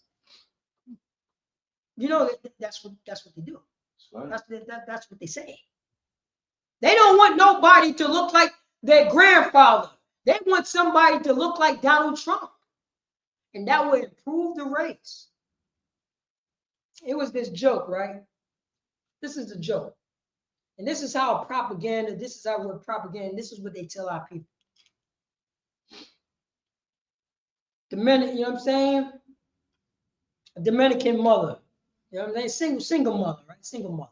Speaker 12: You know that's what they do. That's what they say. They don't want nobody to look like their grandfather. They want somebody to look like Donald Trump. And that would improve the race. It was this joke, right? This is a joke. And this is how propaganda, this is what they tell our people. The minute, you know what I'm saying? A Dominican mother, you know what I'm saying? Single mother, right? Single mother.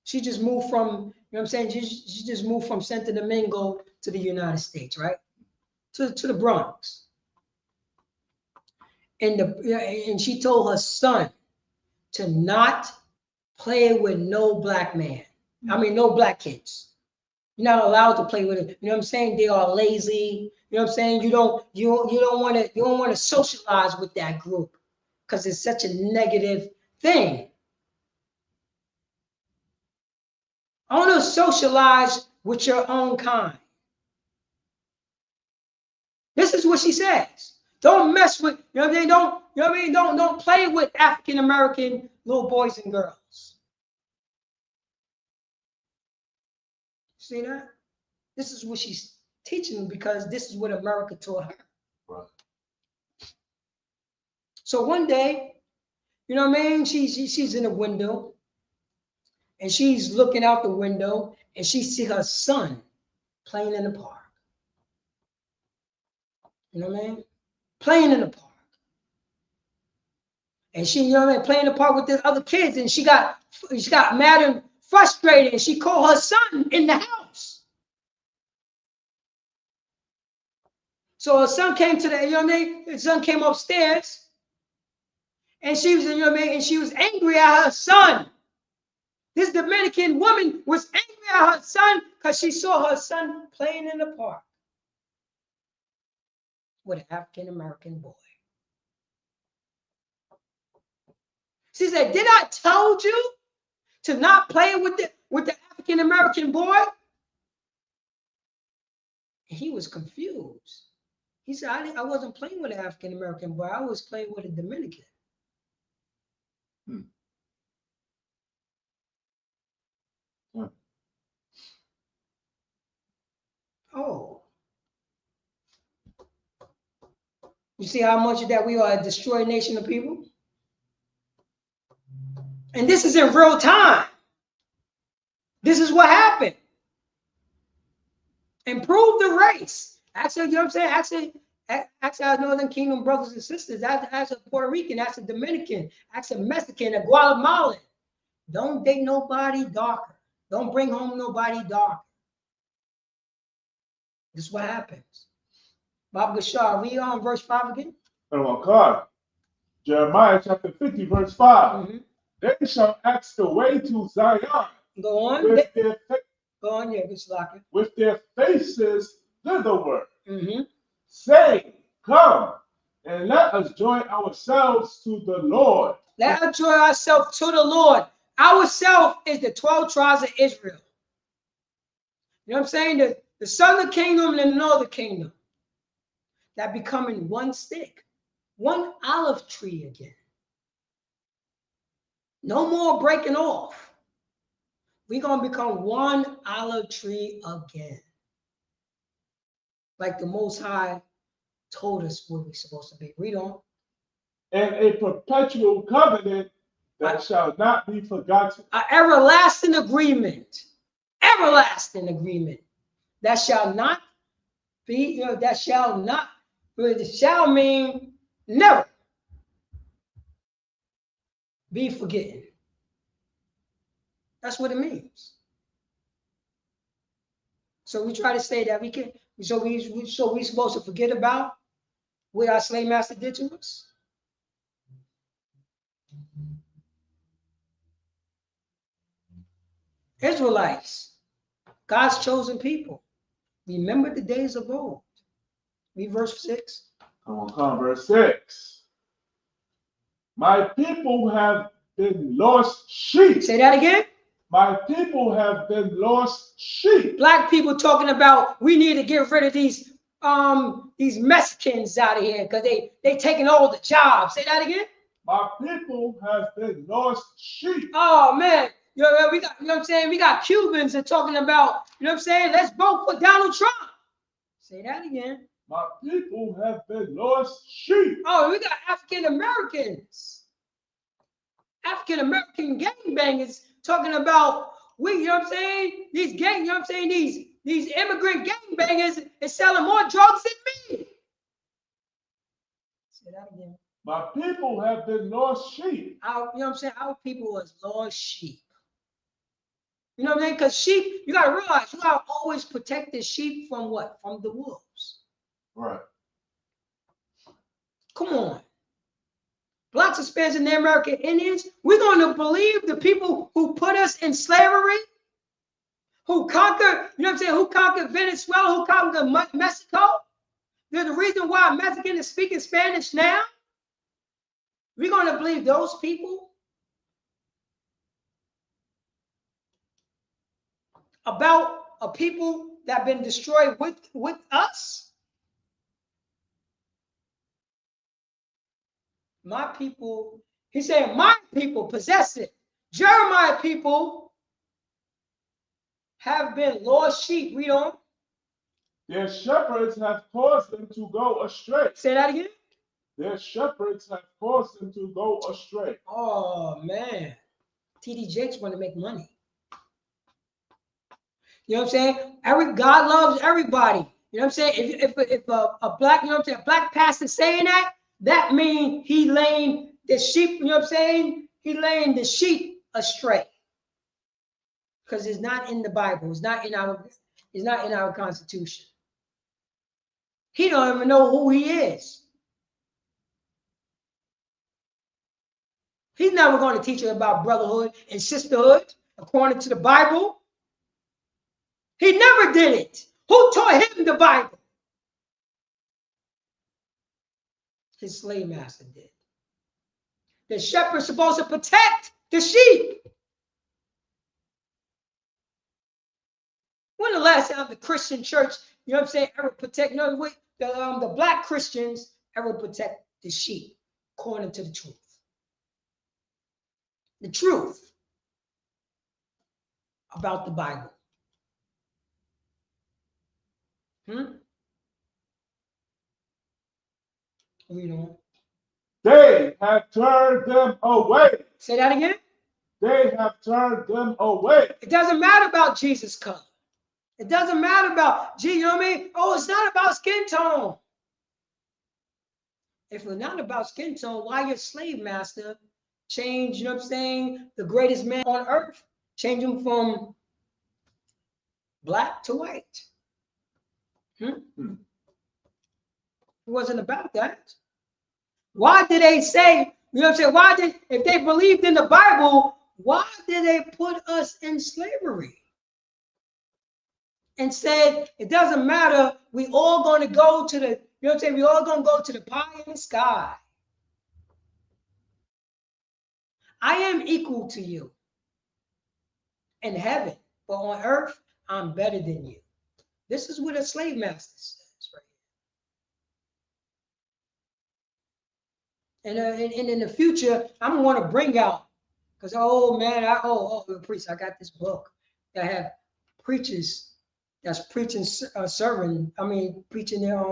Speaker 12: She just moved from, you know what I'm saying? She just moved from Santo Domingo to the United States, right? To the Bronx. And she told her son to not play with no black man. I mean, no black kids. You're not allowed to play with it. You know what I'm saying? They are lazy. You know what I'm saying? You don't want to socialize with that group because it's such a negative thing. I want to socialize with your own kind. This is what she says. Don't mess with, you know what I mean? Don't, you know what I mean? Don't play with African American little boys and girls. See that? This is what she's teaching them because this is what America taught her. Right. So one day, you know what I mean? She's in a window and she's looking out the window and she sees her son playing in the park. You know what I mean? Playing in the park. And she, you know what I mean, playing in the park with the other kids, and she got mad and frustrated, and she called her son in the house. So her son came to the, you know what I mean? His son came upstairs, and she was, you know what I mean, and she was angry at her son. This Dominican woman was angry at her son because she saw her son playing in the park with an African American boy. She said, "Did I tell you to not play with the African American boy?" And he was confused. He said, I wasn't playing with an African American boy. I was playing with a Dominican. Oh. You see how much of that we are a destroyed nation of people? And this is in real time. This is what happened. Improve the race. Actually, you know what I'm saying? Actually, our Northern Kingdom brothers and sisters, as a Puerto Rican, as a Dominican, as a Mexican, a Guatemalan, don't date nobody darker. Don't bring home nobody darker. This is what happens. Bob Gashar, read on verse 5 again.
Speaker 3: Jeremiah chapter 50, verse 5. They shall ask the way to Zion.
Speaker 12: Go on. Go on, yeah, Mr. Locker.
Speaker 3: With their faces thitherward, saying, "Come, and let us join ourselves to the Lord."
Speaker 12: Let us join ourselves to the Lord. Ourselves is the 12 tribes of Israel. You know what I'm saying? The southern kingdom and the northern kingdom. That becoming one stick, one olive tree again. No more breaking off. We're going to become one olive tree again. Like the Most High told us what we're supposed to be. Read on.
Speaker 3: And a perpetual covenant that shall not be forgotten.
Speaker 12: An everlasting agreement. Everlasting agreement. That shall not be, you know, that shall not, it shall mean never be forgotten. That's what it means. So we try to say that we can, so we supposed to forget about what our slave master did to us. Israelites, God's chosen people. Remember the days of old. Read verse 6.
Speaker 3: Come on, verse 6. My people have been lost sheep.
Speaker 12: Say that again.
Speaker 3: My people have been lost sheep.
Speaker 12: Black people talking about we need to get rid of these Mexicans out of here because they taking all the jobs. Say that again.
Speaker 3: My people have been lost sheep.
Speaker 12: Oh man, we got, you know what I'm saying? We got Cubans that talking about, you know what I'm saying? Let's vote for Donald Trump. Say that again.
Speaker 3: My people have been lost sheep.
Speaker 12: Oh, we got African Americans. African American gangbangers talking about you know what I'm saying? These gang, you know what I'm saying? These immigrant gangbangers is selling more drugs than me. Say that again.
Speaker 3: My people have been lost sheep.
Speaker 12: You know what I'm saying? Our people was lost sheep. You know what I'm saying? Because sheep, you gotta realize, you gotta always protect the sheep from what? From the wolves.
Speaker 3: Right.
Speaker 12: Come on. Blacks, Hispanics, and the American Indians, we're going to believe the people who put us in slavery, who conquered, you know what I'm saying, who conquered Venezuela, who conquered Mexico. They're the reason why Mexican is speaking Spanish now. We're going to believe those people about a people that have been destroyed with us. My people, he said, my people possess it. Jeremiah people have been lost sheep. Read on.
Speaker 3: Their shepherds have caused them to go astray.
Speaker 12: Say that again.
Speaker 3: Their shepherds have caused them to go astray.
Speaker 12: Oh man, TD Jakes want to make money. You know what I'm saying? God loves everybody. You know what I'm saying? If a black, you know what I'm saying, a black pastor saying that means he laying the sheep, you know what I'm saying? He laying the sheep astray. Because it's not in the Bible. It's not in our Constitution. He don't even know who he is. He's never going to teach you about brotherhood and sisterhood according to the Bible. He never did it. Who taught him the Bible? His slave master did. The shepherd's supposed to protect the sheep. When the last time the Christian church, you know what I'm saying, ever protect, you know, the black Christians ever protect the sheep according to the truth? The truth about the Bible. Read on.
Speaker 3: They have turned them away.
Speaker 12: Say that again.
Speaker 3: They have turned them away.
Speaker 12: It doesn't matter about Jesus' color. It doesn't matter about, you know what I mean? Oh, it's not about skin tone. If it's not about skin tone, why your slave master change, you know what I'm saying, the greatest man on earth, change him from black to white? It wasn't about that. Why did they say, you know what I'm saying, if they believed in the Bible, why did they put us in slavery? And said, it doesn't matter, we all going to go to the, you know what I'm saying, we all going to go to the pie in the sky. I am equal to you in heaven, but on earth, I'm better than you. This is what a slave master says right here. And in the future, I'm going to bring out, because, oh man, priest, I got this book that have preachers that's preaching, preaching their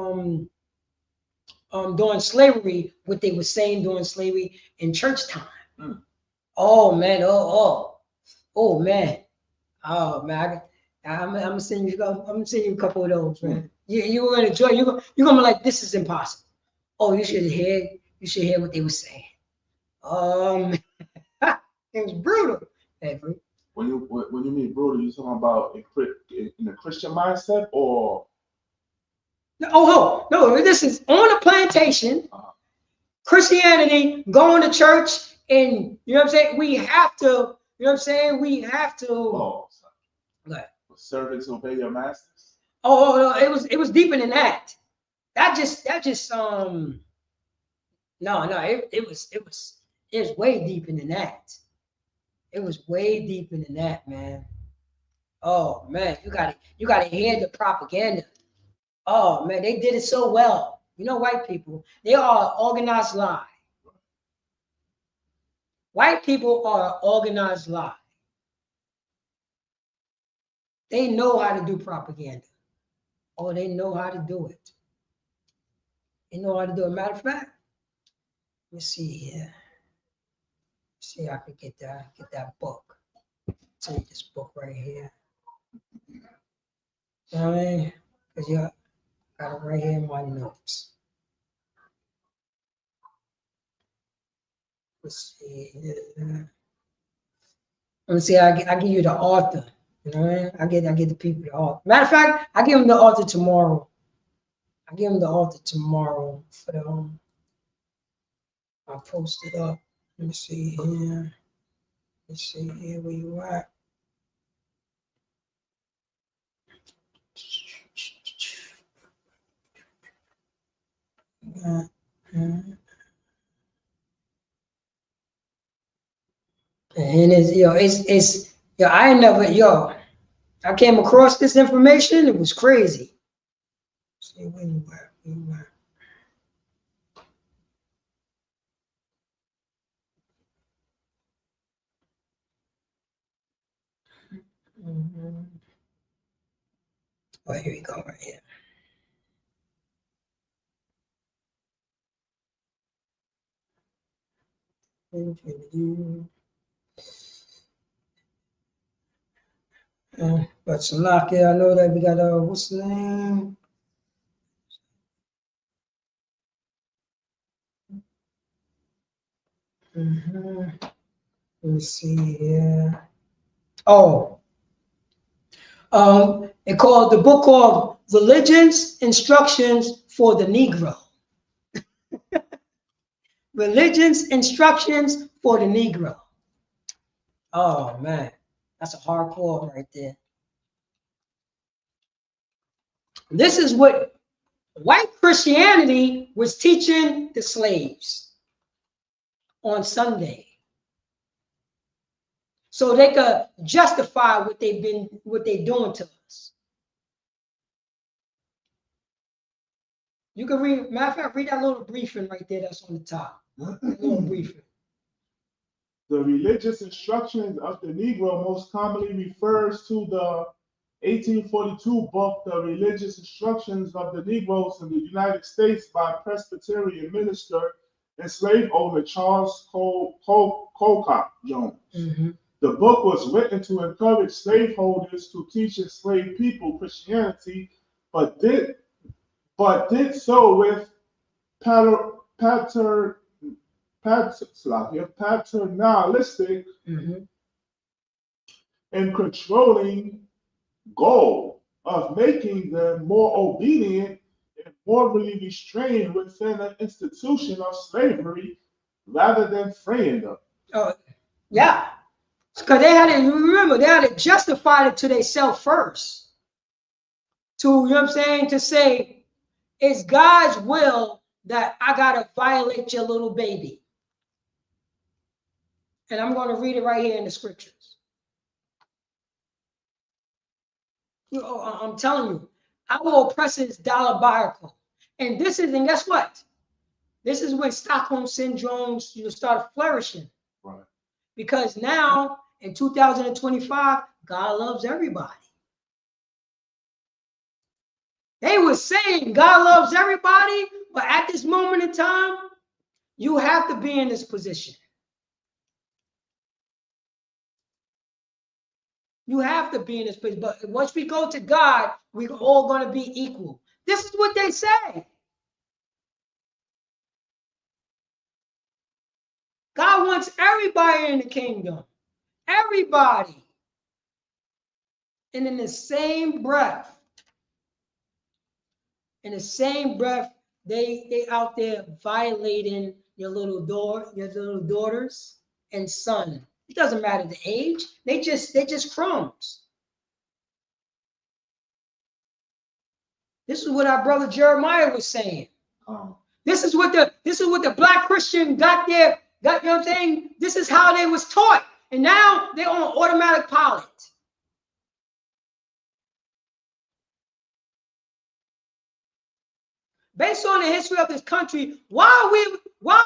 Speaker 12: during slavery, what they were saying during slavery in church time. Oh man, oh man, I'm gonna send you a couple of those, man. You're gonna enjoy. You're gonna be like, this is impossible. Oh, you should hear what they were saying. It was brutal.
Speaker 3: When you mean brutal, you talking about in a Christian mindset or?
Speaker 12: No, this is on a plantation. Christianity, going to church, and you know what I'm saying. We have to, you know what I'm saying. We have to. What?
Speaker 3: Servants obey your masters.
Speaker 12: No, it was deeper than that. It It's way deeper than that. It was way deeper than that, man. Oh man, you gotta hear the propaganda. Oh man, they did it so well. You know, white people, they are organized lie. White people are organized lie. They know how to do propaganda. Oh, they know how to do it. They know how to do it. Matter of fact, let's see here. See if I can get that book. Take this book right here. You know what I mean? Because you got it right here in my notes. Let's see here. Let me see. I give you the author. You know what I mean? I get the people the author. Matter of fact, I give them the author tomorrow. I give them the author tomorrow for the I'll post it up. Let me see here. Let's see here where you at. And it's I never I came across this information. It was crazy. Let's see where you at. Where you at. Oh, here we go, right here. But Salakia, I know that we got what's the name? Let me see here. Oh, it called the book called Religion's Instructions for the Negro. Religion's Instructions for the Negro. Oh man, that's a hardcore right there. This is what white Christianity was teaching the slaves on Sunday, so they could justify what they're doing to us. You can read, matter of fact, read that little briefing right there that's on the top. Little briefing.
Speaker 13: The religious instructions of the Negro most commonly refers to the 1842 book, The Religious Instructions of the Negroes in the United States by Presbyterian minister and slave owner Charles Colcock Jones. The book was written to encourage slaveholders to teach enslaved people Christianity, but did so with paternalistic and controlling goal of making them more obedient and morally restrained within an institution of slavery rather than freeing them.
Speaker 12: Oh, yeah. Because they had to, remember, they had to justify it to themselves first. To, you know what I'm saying? To say, it's God's will that I got to violate your little baby. And I'm going to read it right here in the scriptures. I'm telling you, our oppressor is diabolical. And this is, and guess what? This is when Stockholm syndromes start flourishing.
Speaker 13: Right.
Speaker 12: Because now, in 2025, God loves everybody. They were saying God loves everybody, but at this moment in time, you have to be in this position. You have to be in this position. But once we go to God, we're all going to be equal. This is what they say. God wants everybody in the kingdom. Everybody. And in the same breath, they out there violating your little daughters and son. It doesn't matter the age. They just crumbs. This is what our brother Jeremiah was saying. This is what the black Christian got their got, you know what I'm saying? This is how they was taught. And now they're on automatic pilot. Based on the history of this country, why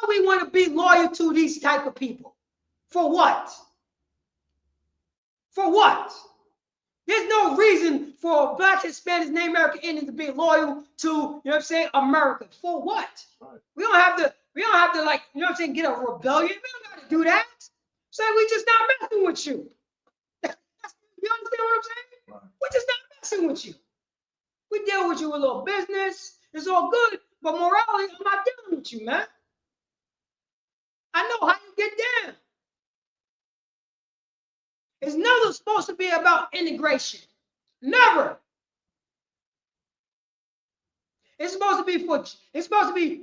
Speaker 12: we want to be loyal to these type of people? For what? For what? There's no reason for Blacks, Hispanics, Native American Indians to be loyal to, you know what I'm saying, America. For what? Right. We don't have to like, you know what I'm saying, get a rebellion. We don't got to do that. Say we just not messing with you. You understand what I'm saying? Right. We're just not messing with you. We deal with you with a little business. It's all good, but morality, I'm not dealing with you, man. I know how you get down. It's never supposed to be about integration. Never. It's supposed to be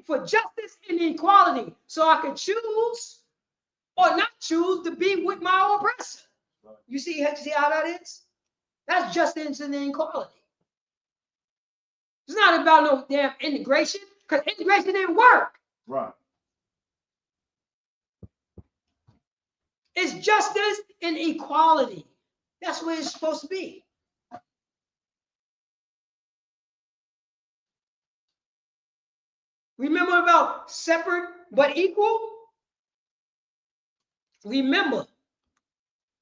Speaker 12: for justice and equality. So I can choose or not choose to be with my oppressor. You see how that is? That's justice and equality. It's not about no damn integration, because integration didn't work. Right. It's justice and equality. That's what it's supposed to be. Remember about separate but equal? Remember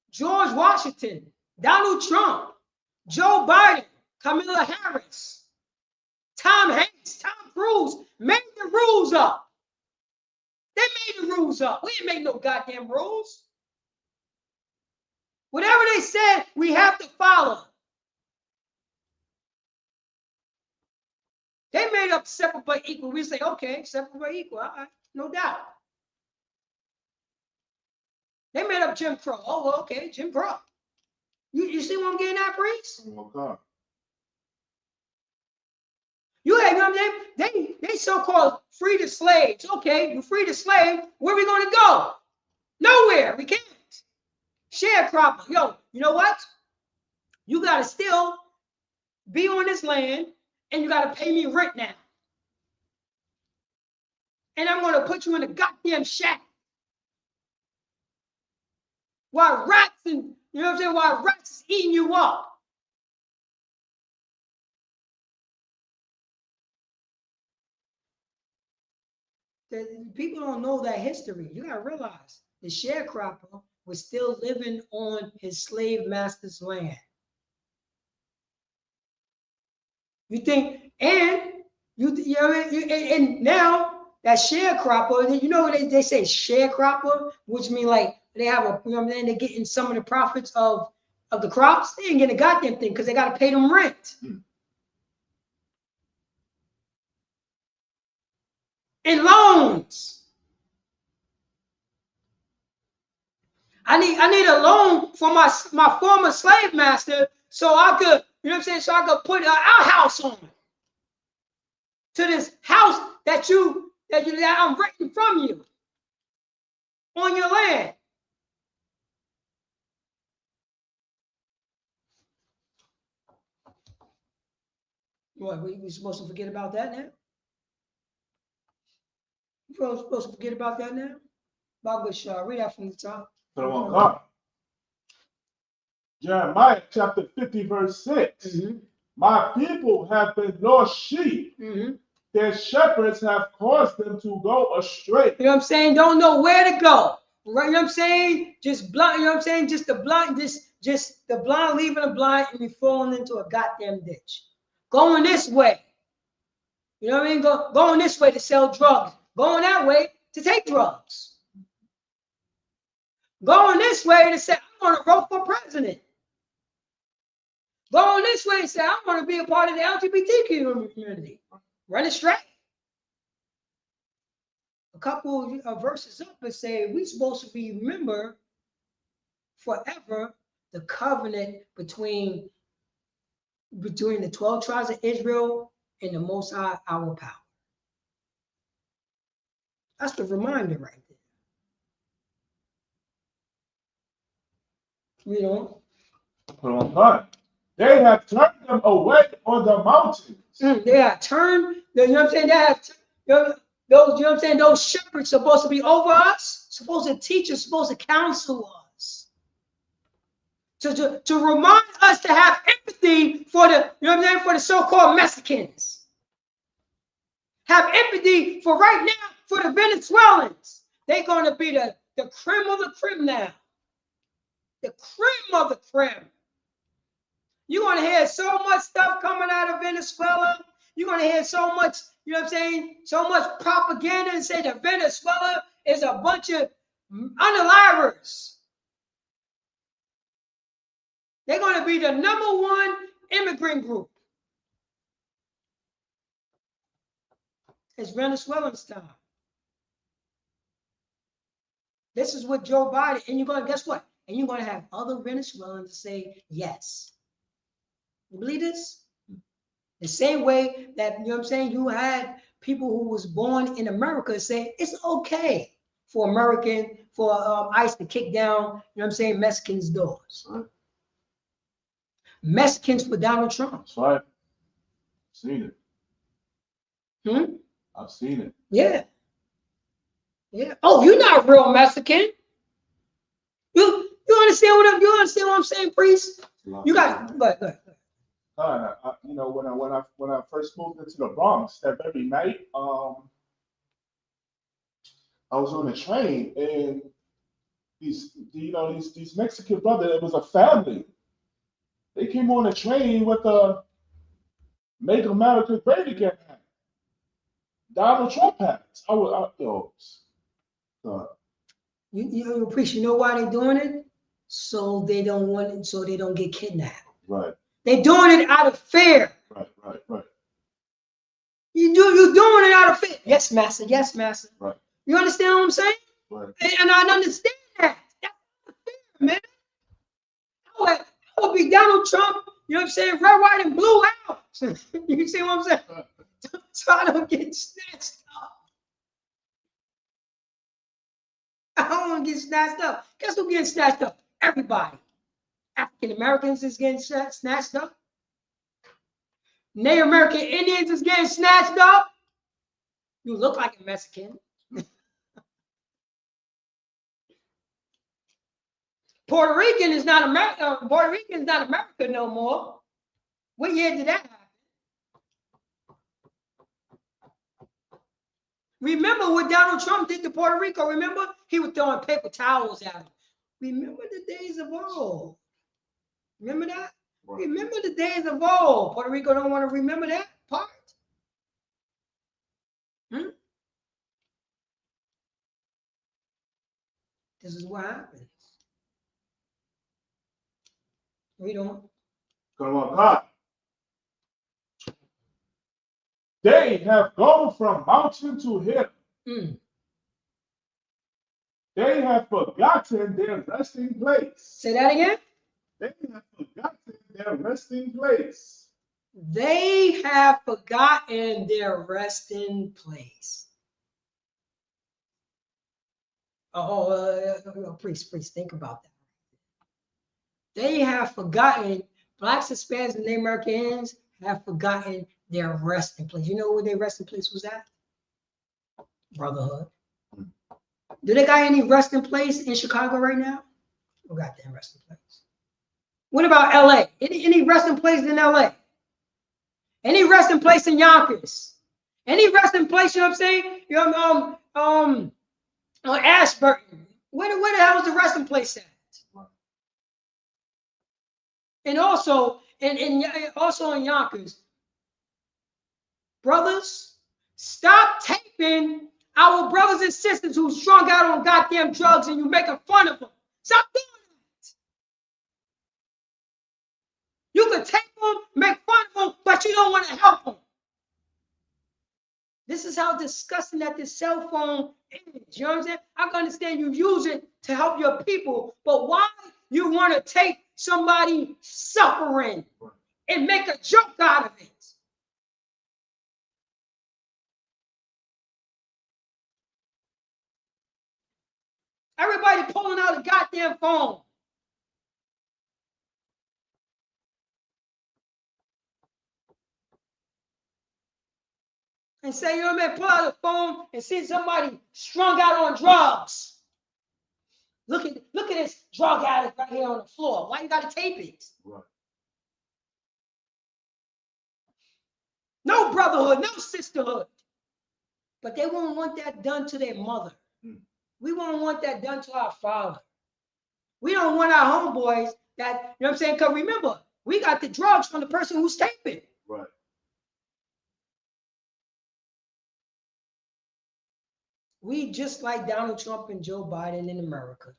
Speaker 12: George Washington, Donald Trump, Joe Biden, Kamala Harris, Tom Hanks, Tom Cruise made the rules up. They made the rules up. We didn't make no goddamn rules. Whatever they said, we have to follow. They made up separate but equal. We say, okay, separate but equal. All right, no doubt. They made up Jim Crow. Oh, okay, Jim Crow. You see what I'm getting at, Priest? Oh, God. You know what I'm saying? They so-called free the slaves. Okay, you free the slave. Where are we going to go? Nowhere. We can't. Sharecropper. Yo, you know what? You got to still be on this land, and you got to pay me rent now. And I'm going to put you in a goddamn shack. While rats and, you know what I'm saying, while rats is eating you up. People don't know that history. You got to realize the sharecropper was still living on his slave master's land. You think, and you know, and now that sharecropper, you know, they say sharecropper, which mean like they have a, you know, what I mean, they're getting some of the profits of the crops. They ain't getting a goddamn thing because they got to pay them rent. And loans. I need a loan from my former slave master so I could, you know what I'm saying, so I could put our house on to this house that I'm renting from you on your land. What, we supposed to forget about that now? We're supposed to forget about that now? Bible Shah, read that from the top.
Speaker 13: God. Jeremiah chapter 50, verse 6. Mm-hmm. My people have been lost sheep. Mm-hmm. Their shepherds have caused them to go astray.
Speaker 12: You know what I'm saying? Don't know where to go. Right? You know what I'm saying? Just blind, you know what I'm saying? Just the blind leaving the blind and be falling into a goddamn ditch. Going this way. You know what I mean? Going this way to sell drugs. Going that way to take drugs. Going this way to say, I want to vote for president. Going this way and say, I want to be a part of the LGBTQ community. Run it straight. A couple of verses up and say, we're supposed to remember forever the covenant between the 12 tribes of Israel and the Most High, our power. That's the reminder right there. You know?
Speaker 13: God. They have turned them away on the mountains.
Speaker 12: They have turned, you know what I'm saying? They have, those, you know what I'm saying, those shepherds supposed to be over us, supposed to teach us, supposed to counsel us. To remind us to have empathy for the, you know what I'm saying, for the so-called Mexicans. Have empathy for right now for the Venezuelans. They're going to be the creme of the creme now. The creme of the creme. You're going to hear so much stuff coming out of Venezuela. You're going to hear so much, you know what I'm saying, so much propaganda and say that Venezuela is a bunch of unalivers. They're going to be the #1 immigrant group. It's Venezuelan style. This is what Joe Biden, and you're going to, guess what? And you're going to have other Venezuelans say yes. You believe this? The same way that, you know what I'm saying, you had people who was born in America say it's okay for ICE to kick down, you know what I'm saying, Mexicans' doors.
Speaker 13: Right.
Speaker 12: Mexicans for Donald Trump.
Speaker 13: That's right. Seen it.
Speaker 12: Hmm?
Speaker 13: I've seen it.
Speaker 12: Yeah. Yeah. Oh, you're not a real Mexican. You understand what I'm saying, priest? You got, but.
Speaker 13: You know, when I first moved into the Bronx, that very night, I was on a train, and these Mexican brothers, it was a family. They came on a train with a "Make America Great Again" hat. Donald Trump hats.
Speaker 12: You priest, you know why they're doing it? So they don't get kidnapped.
Speaker 13: Right.
Speaker 12: They're doing it out of fear.
Speaker 13: Right.
Speaker 12: You're doing it out of fear. Yes, master. Yes, master.
Speaker 13: Right.
Speaker 12: You understand what I'm saying?
Speaker 13: Right.
Speaker 12: And I understand that. That's fear, man. I would be Donald Trump, you know what I'm saying, red, white, and blue out. You see what I'm saying? So I don't get snatched up. I don't want to get snatched up. Guess who's getting snatched up? Everybody. African Americans is getting snatched up. Native American Indians is getting snatched up. You look like a Mexican. Puerto Rican is not America. Puerto Rican is not America no more. What year did that happen? Remember what Donald Trump did to Puerto Rico? Remember? He was throwing paper towels at them. Remember the days of old. Remember that? Right. Remember the days of old. Puerto Rico don't want to remember that part. This is what happens. We don't.
Speaker 13: Come on, God. They have gone from mountain to hill. They have forgotten their resting place.
Speaker 12: Say that again.
Speaker 13: They have forgotten their resting place.
Speaker 12: They have forgotten their resting place. Priest, think about that. They have forgotten, Blacks, Hispanics, and Native Americans have forgotten their resting place. You know where their resting place was at? Brotherhood. Do they got any resting place in Chicago right now? Who got their resting place? What about LA? Any resting place in LA? Any resting place in Yonkers? Any resting place, you know what I'm saying? You know, Ashburton. Where the hell is the resting place at? And also in Yonkers, brothers, stop taping our brothers and sisters who strung out on goddamn drugs and you making fun of them. Stop doing that. You can tape them, make fun of them, but you don't want to help them. This is how disgusting that this cell phone is. You know what I'm saying? I can understand you use it to help your people, but why you want to take somebody suffering and make a joke out of it? Everybody pulling out a goddamn phone. And say, you know what I mean, pull out the phone and see somebody strung out on drugs. Look at this drug addict right here on the floor. Why you gotta tape it?
Speaker 13: Right.
Speaker 12: No brotherhood, no sisterhood. But they won't want that done to their mother. We won't want that done to our father. We don't want our homeboys that, you know what I'm saying? Because remember, we got the drugs from the person who's taping.
Speaker 13: Right.
Speaker 12: We just like Donald Trump and Joe Biden in America.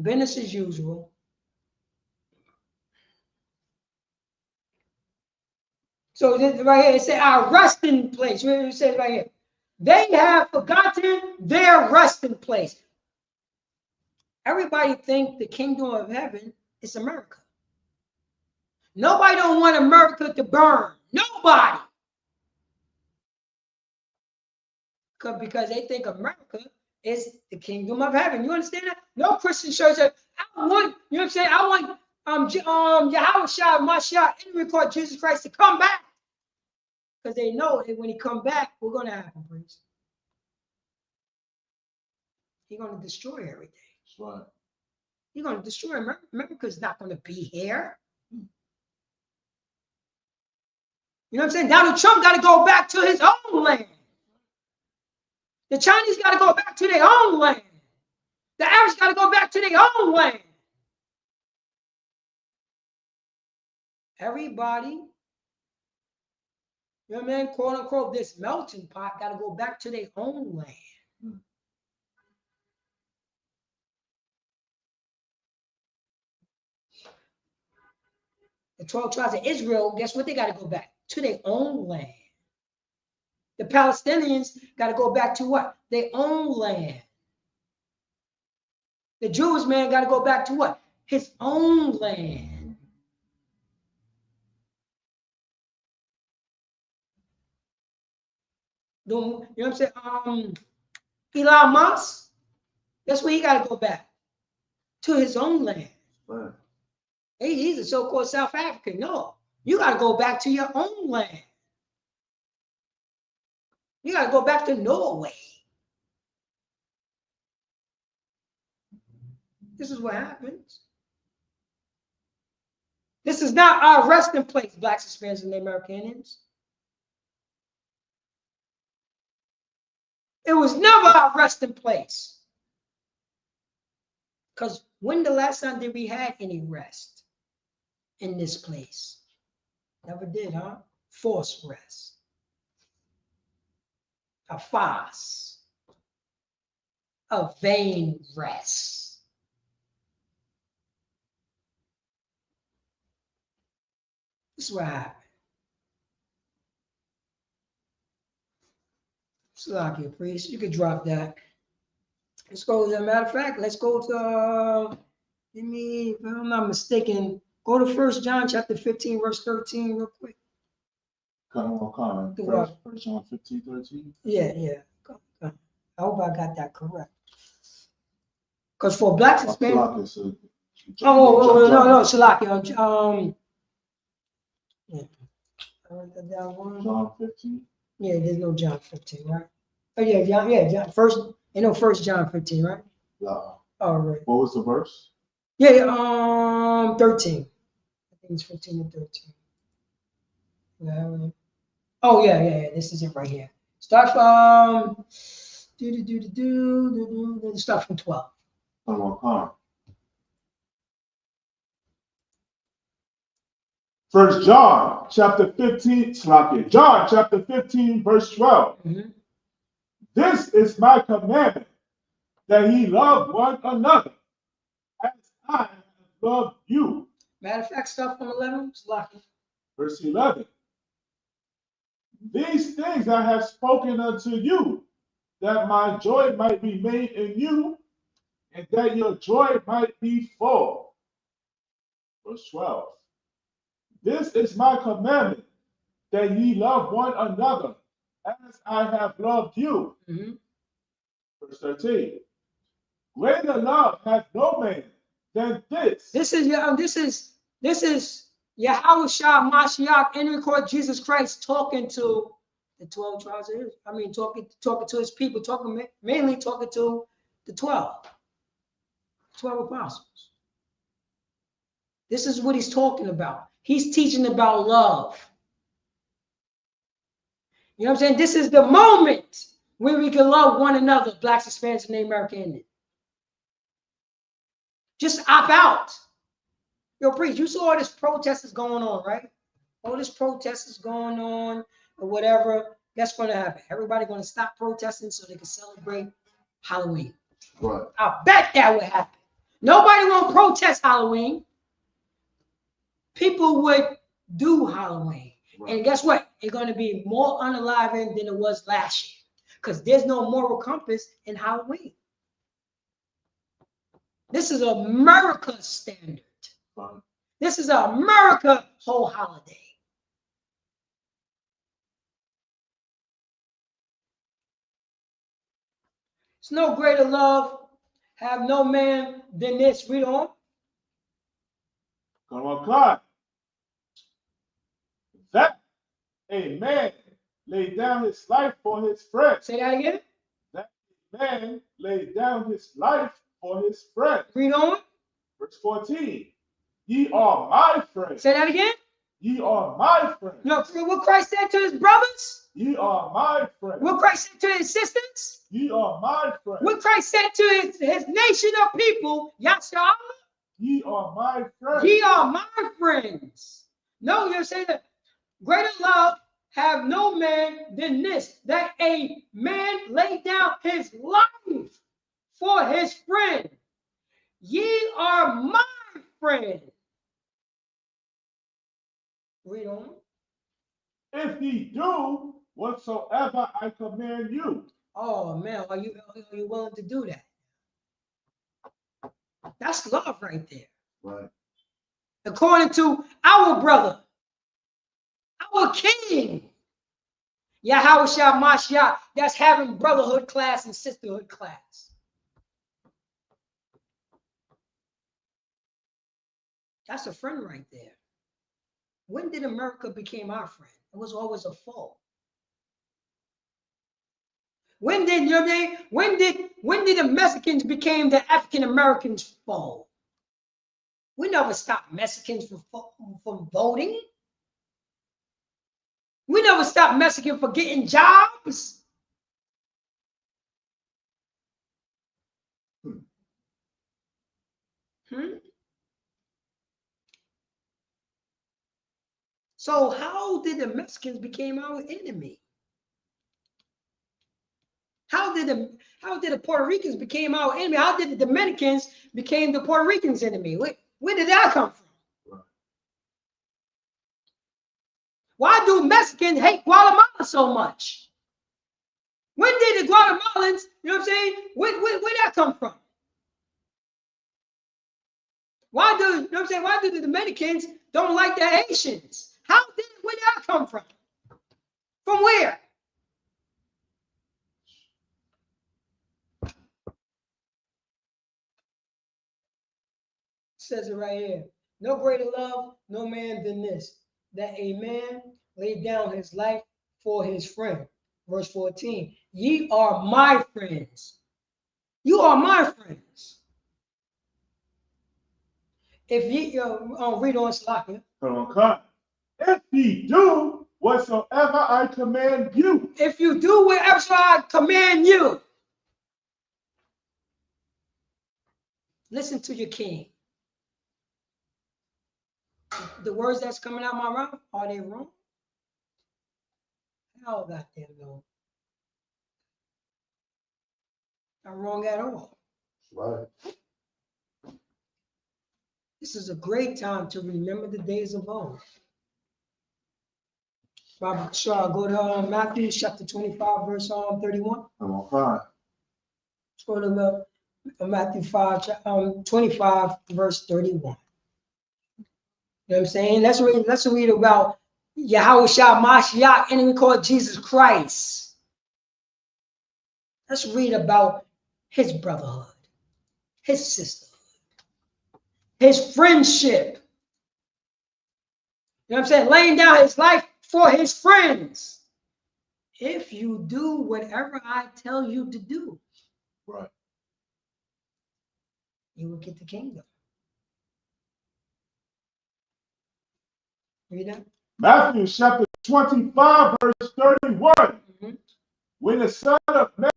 Speaker 12: Business as usual. So this right here, it says our resting place. It says right here, they have forgotten their resting place. Everybody think the kingdom of heaven is America. Nobody don't want America to burn. Nobody. Because they think America is the kingdom of heaven. You understand that? No Christian church. I want, you know what I'm saying? I want Yahweh Shah, Mashiach, and record Jesus Christ to come back. Because they know that when he come back, we're going to happen, please. He's going to destroy everything.
Speaker 13: That's right.
Speaker 12: He's going to destroy America. America's not going to be here. You know what I'm saying? Donald Trump got to go back to his own land. The Chinese got to go back to their own land. The Arabs got to go back to their own land. Everybody, you know what I mean? Quote unquote, this melting pot got to go back to their own land. The 12 tribes of Israel, guess what? They got to go back to their own land. The Palestinians got to go back to what? Their own land. The Jewish man got to go back to what? His own land. You know what I'm saying? Elon Musk, that's where he got to go back. To his own land.
Speaker 13: Right.
Speaker 12: Hey, he's a so-called South African. No, you got to go back to your own land. You got to go back to Norway. This is what happens. This is not our resting place, Blacks, Hispanics, and American Indians. It was never our resting place. Because when the last time did we have any rest in this place? Never did, huh? Forced rest. A farce. A vain rest. This is what happened. Salakia, priest, you could drop that. Let's go. As a matter of fact, let's go to, if I'm not mistaken, go to 1 John chapter 15, verse 13 real quick.
Speaker 13: Come on. 1 John 15, 13.
Speaker 12: Yeah. Come. I hope I got that correct. Because for Blacks and Hispanics. No, Salakia. Yeah. I wrote that down.
Speaker 13: John 15?
Speaker 12: Yeah, there's no John 15, right? Oh, yeah, John. First, ain't no 1 John 15, right?
Speaker 13: No.
Speaker 12: All right.
Speaker 13: What was the verse?
Speaker 12: Yeah, 13. I think it's 15 and 13. Yeah. Oh, yeah. This is it right here. Start from start from 12.
Speaker 13: Come on. 1 John chapter 15, John chapter 15, verse 12.
Speaker 12: Mm-hmm.
Speaker 13: This is my commandment, that ye love one another, as I have loved you.
Speaker 12: Matter of fact, start from 11.
Speaker 13: Verse 11. These things I have spoken unto you, that my joy might be made in you, and that your joy might be full. Verse 12. This is my commandment, that ye love one another, as I have loved you.
Speaker 12: Mm-hmm.
Speaker 13: Verse 13. Greater love hath no man than this.
Speaker 12: This is Yahweh Shah Mashiach, in record Jesus Christ talking to The 12 tribes of Israel. I mean, talking to his people, mainly talking to the 12 apostles. This is what he's talking about. He's teaching about love. You know what I'm saying? This is the moment where we can love one another, Blacks, Hispanics, and Native American Indians. Just opt out. Yo, priest, you saw all this protest is going on, right? All this protest is going on or whatever. That's going to happen. Everybody going to stop protesting so they can celebrate Halloween.
Speaker 3: Right.
Speaker 12: I bet that would happen. Nobody won't protest Halloween. People would do Halloween. Right. And guess what? It's going to be more unaliving than it was last year because there's no moral compass in Halloween. This is America's standard. Right. This is America whole holiday. It's no greater love have no man than this. Read on.
Speaker 13: Come on, God. That a man laid down his life for his friend.
Speaker 12: Say that again.
Speaker 13: That a man laid down his life for his friend.
Speaker 12: Read on.
Speaker 13: Verse 14. Ye are my friends.
Speaker 12: Say that again.
Speaker 13: Ye are my friends.
Speaker 12: No, what Christ said to his brothers?
Speaker 13: Ye are my friends.
Speaker 12: What Christ said to his sisters?
Speaker 13: Ye are my friends.
Speaker 12: What Christ said to his nation of people, Yahshua?
Speaker 13: Ye are my friends.
Speaker 12: Ye are my friends. No, you're saying that greater love have no man than this, that a man lay down his life for his friend. Ye are my friends. Read on.
Speaker 13: If ye do whatsoever I command you.
Speaker 12: Oh man, are you willing to do that? That's love right there.
Speaker 3: Right.
Speaker 12: According to our brother, our king, Yahushua Mashiach, that's having brotherhood class and sisterhood class. That's a friend right there. When did America become our friend? It was always a foe. When did the Mexicans became the African Americans' foe? We never stopped Mexicans from voting. We never stopped Mexicans from getting jobs. So how did the Mexicans become our enemy? How did the Puerto Ricans become our enemy? How did the Dominicans become the Puerto Ricans' enemy? Where did that come from? Right. Why do Mexicans hate Guatemala so much? When did the Guatemalans, you know what I'm saying? Where that come from? Why do the Dominicans don't like the Haitians? Where did that come from? From where? Says it right here. No greater love, no man than this, that a man laid down his life for his friend. Verse 14. Ye are my friends. You are my friends. If ye read on Slakia.
Speaker 13: If ye do whatsoever I command you.
Speaker 12: If you do whatever I command you. Listen to your king. The words that's coming out of my mouth, are they wrong? How about them though? Not wrong at all.
Speaker 3: Right.
Speaker 12: This is a great time to remember the days of old. Robert Shaw, go to Matthew chapter 25, verse 31.
Speaker 3: I'm on fire.
Speaker 12: Let's go to Matthew 25, verse 31. You know what I'm saying? Let's read about Yahushua Mashiach, and we call it Jesus Christ. Let's read about his brotherhood, his sisterhood, his friendship. You know what I'm saying? Laying down his life for his friends. if you do whatever I tell you to do,
Speaker 5: Right.
Speaker 12: you will get the kingdom. Read that.
Speaker 13: Matthew chapter 25, verse 31.
Speaker 12: Mm-hmm.
Speaker 13: When the Son of Man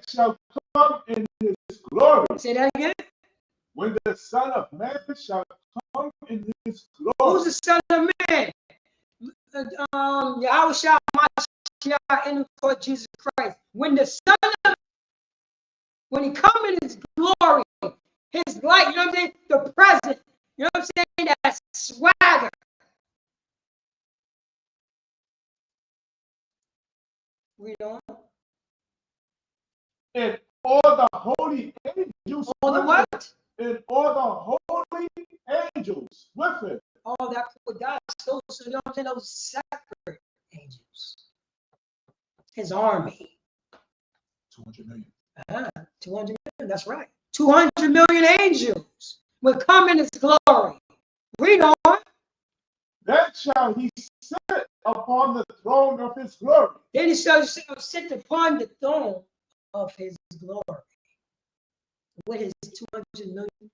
Speaker 13: shall come in his glory.
Speaker 12: Say that again.
Speaker 13: When the Son of Man shall come in his glory.
Speaker 12: Who's the Son of Man? Yahushua Mashiach in Lord Jesus Christ. When the Son of, when he come in his glory, his light, you know what I'm saying? The present, you know what I'm saying? That swagger. Read on.
Speaker 13: And all the holy angels.
Speaker 12: All the what?
Speaker 13: And all the holy angels with him.
Speaker 12: All that for God. So you know what I'm saying? Those separate angels. His army.
Speaker 13: 200 million.
Speaker 12: 200 million, that's right. 200 million angels will come in his glory. Read on.
Speaker 13: Then shall he sit upon the throne of his glory.
Speaker 12: Then he shall sit upon the throne of his glory. With his 200 million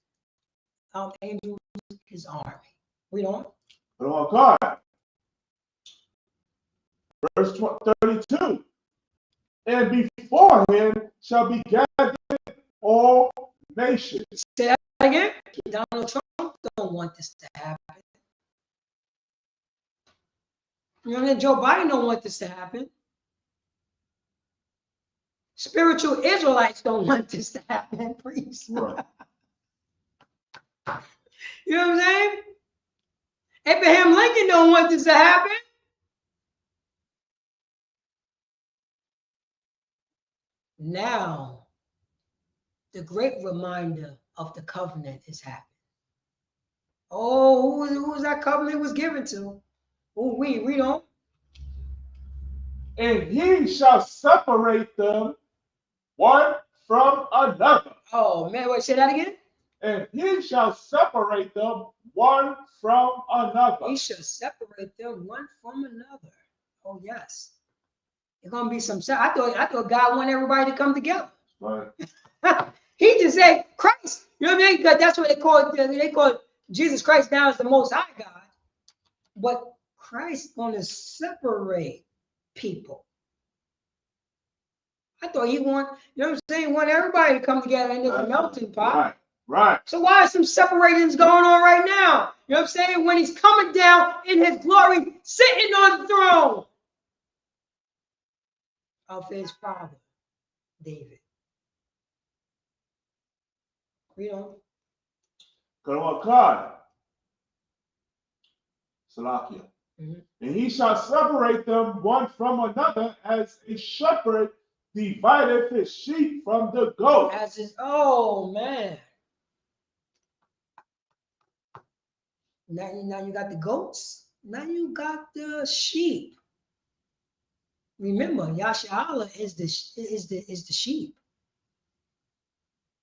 Speaker 12: angels, his army. Read on.
Speaker 13: Oh God. Verse 32. And before him shall be gathered all nations.
Speaker 12: Say that again. Donald Trump don't want this to happen. You know, Joe Biden don't want this to happen. Spiritual Israelites don't want this to happen, please.
Speaker 13: Right.
Speaker 12: You know what I'm saying? Abraham Lincoln don't want this to happen. Now, the great reminder of the covenant is happening. Oh, who was that covenant was given to? Oh, read on.
Speaker 13: And he shall separate them one from another.
Speaker 12: Oh, man, wait, say that again?
Speaker 13: And he shall separate them one from another.
Speaker 12: He shall separate them one from another. Oh, yes. There's gonna be some. I thought God wanted everybody to come together.
Speaker 13: Right.
Speaker 12: He just said Christ. You know what I mean? Because that's what they call Jesus Christ now is the Most High God. But Christ gonna separate people. I thought he want, you know what I'm saying, want everybody to come together in this melting pot.
Speaker 13: Right. Right.
Speaker 12: So why are some separations going on right now? You know what I'm saying? When he's coming down in his glory, sitting on the throne of his father, David. Read on.
Speaker 13: God. Salakia.
Speaker 12: Mm-hmm.
Speaker 13: And he shall separate them one from another as a shepherd divideth his sheep from the goat.
Speaker 12: As his, oh man. Now you got the goats. Now you got the sheep. Remember, Yashala is the sheep.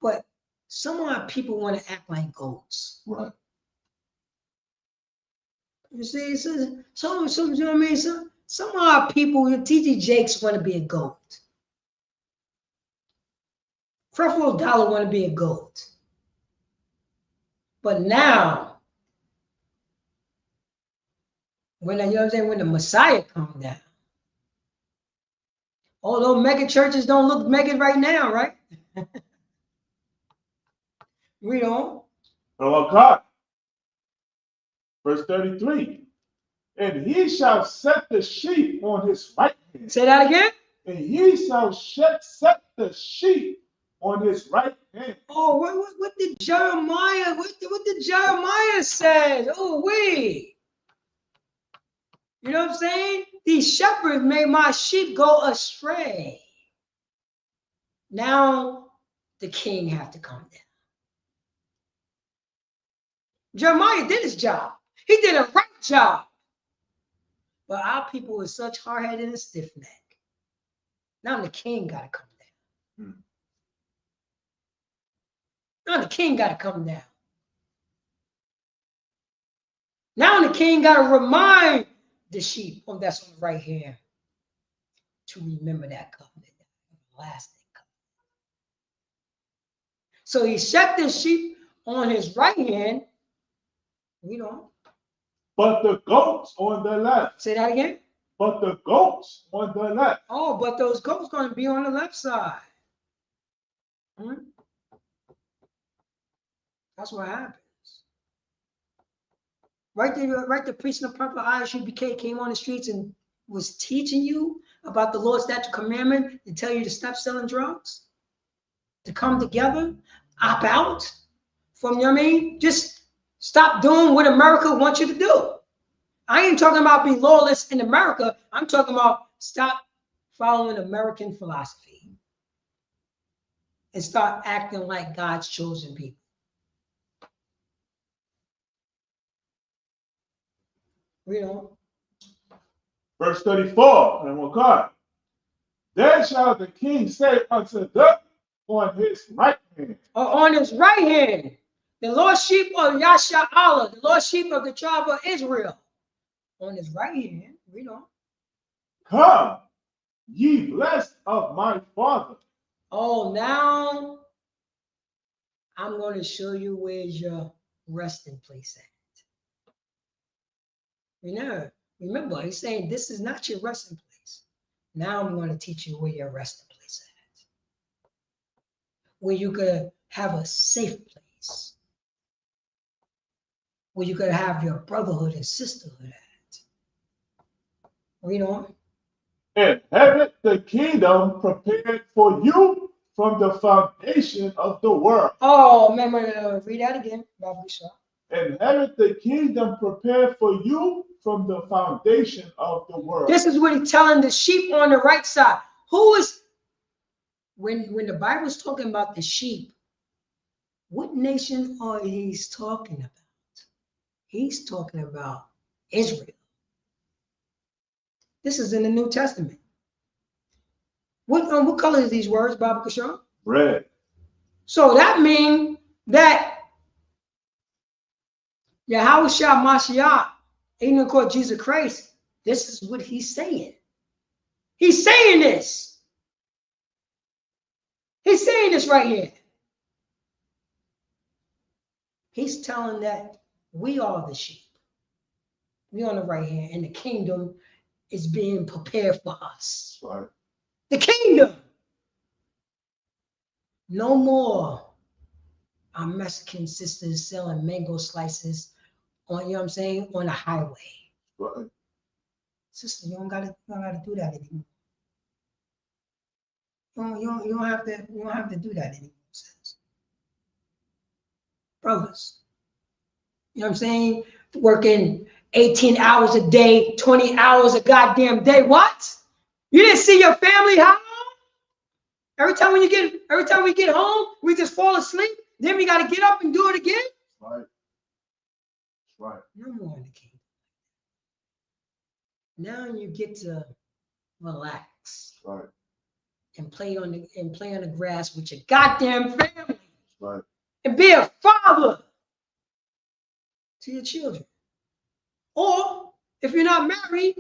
Speaker 12: But some of our people want to act like goats.
Speaker 13: Right.
Speaker 12: You see, some you know what I mean? Some of our people, TG Jakes want to be a goat. Creflo Dollar want to be a goat. But now, when you know what I'm saying, when the Messiah comes down, although mega churches don't look mega right now, right? Read on.
Speaker 13: God. Verse 33. And he shall set the sheep on his right hand.
Speaker 12: Say that again.
Speaker 13: And he shall set the sheep on his right hand.
Speaker 12: Oh, what did Jeremiah? What did Jeremiah say? Oh, wait. You know what I'm saying? These shepherds made my sheep go astray. Now the king have to come down. Jeremiah did his job. He did a right job. But our people were such hard-headed and stiff-necked. Now the king got to come down. Now the king got to come down. Now the king got to remind the sheep that's on the right hand to remember that covenant, that everlasting covenant. So he set the sheep on his right hand. Read on.
Speaker 13: But the goats on the left.
Speaker 12: Say that again.
Speaker 13: But the goats on the left.
Speaker 12: Oh, but those goats going to be on the left side. That's what happens. Right there, right, the priest in the purple ISUPK came on the streets and was teaching you about the Lord's statute commandment to tell you to stop selling drugs, to come together, opt out from, you know what I mean? Just stop doing what America wants you to do. I ain't talking about being lawless in America. I'm talking about stop following American philosophy and start acting like God's chosen people. Read on.
Speaker 13: Verse 34, and we'll call. Then shall the king say unto them on his right hand.
Speaker 12: Or on his right hand, the lost sheep of Yasha Allah, the lost sheep of the tribe of Israel. On his right hand, read on.
Speaker 13: Come, ye blessed of my father.
Speaker 12: Oh, now I'm going to show you where's your resting place at. Remember, he's saying this is not your resting place. Now I'm going to teach you where your resting place at. Where you could have a safe place. Where you could have your brotherhood and sisterhood at. Read on.
Speaker 13: Inherit the kingdom prepared for you from the foundation of the world.
Speaker 12: Oh, remember, read that again, Rabbi Shah.
Speaker 13: Inherit the kingdom prepared for you from the foundation of the world.
Speaker 12: This is what he's telling the sheep on the right side. Who is, when the Bible is talking about the sheep, what nation are he's talking about? He's talking about Israel. This is in the New Testament. What color is these words, Baba Kashan?
Speaker 13: Red.
Speaker 12: So that means that Yahushua Mashiach, even called Jesus Christ, this is what he's saying. He's saying this. He's saying this right here. He's telling that we are the sheep. We on the right hand, and the kingdom is being prepared for us.
Speaker 13: Right.
Speaker 12: The kingdom. No more our Mexican sisters selling mango slices on, you know what I'm saying, on the highway.
Speaker 13: Right.
Speaker 12: Sister, you don't gotta do that anymore. You don't have to do that anymore, sis. Brothers, you know what I'm saying? Working 18 hours a day, 20 hours a goddamn day. What? You didn't see your family how long? Every time we get home, we just fall asleep. Then we gotta get up and do it again.
Speaker 13: Right. Right.
Speaker 12: No more in the kingdom. Now you get to relax.
Speaker 13: Right.
Speaker 12: And play on the grass with your goddamn family.
Speaker 13: Right.
Speaker 12: And be a father to your children. Or if you're not married,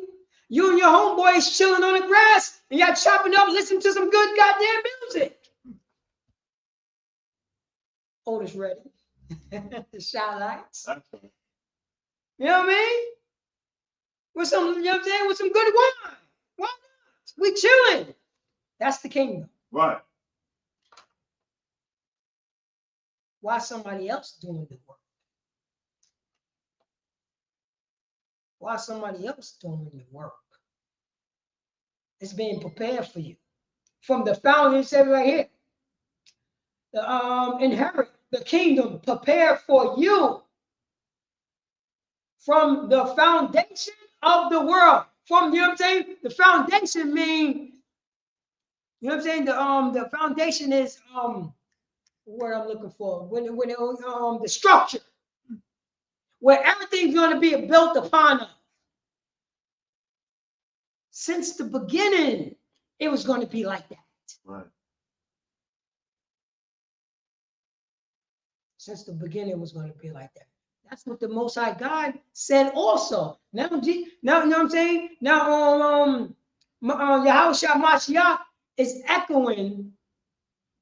Speaker 12: you and your homeboys chilling on the grass and y'all chopping up, listening to some good goddamn music. Otis ready. The shot lights. You know what I mean? With some, you know what I'm saying? With some good wine. Why not? We chilling. That's the kingdom.
Speaker 13: Right.
Speaker 12: Why somebody else doing the work? Why somebody else doing the work? It's being prepared for you. From the founding, it said right here. Inherit the kingdom prepared for you. From the foundation of the world. From, you know what I'm saying? The foundation means, you know what I'm saying? The foundation is what I'm looking for. When the structure, where everything's going to be built upon us. Since the beginning, it was going to be like that.
Speaker 13: Right.
Speaker 12: Since the beginning, it was going to be like that. That's what the Most High God said also. Now, you know what I'm saying? Now, Yahushua Mashiach is echoing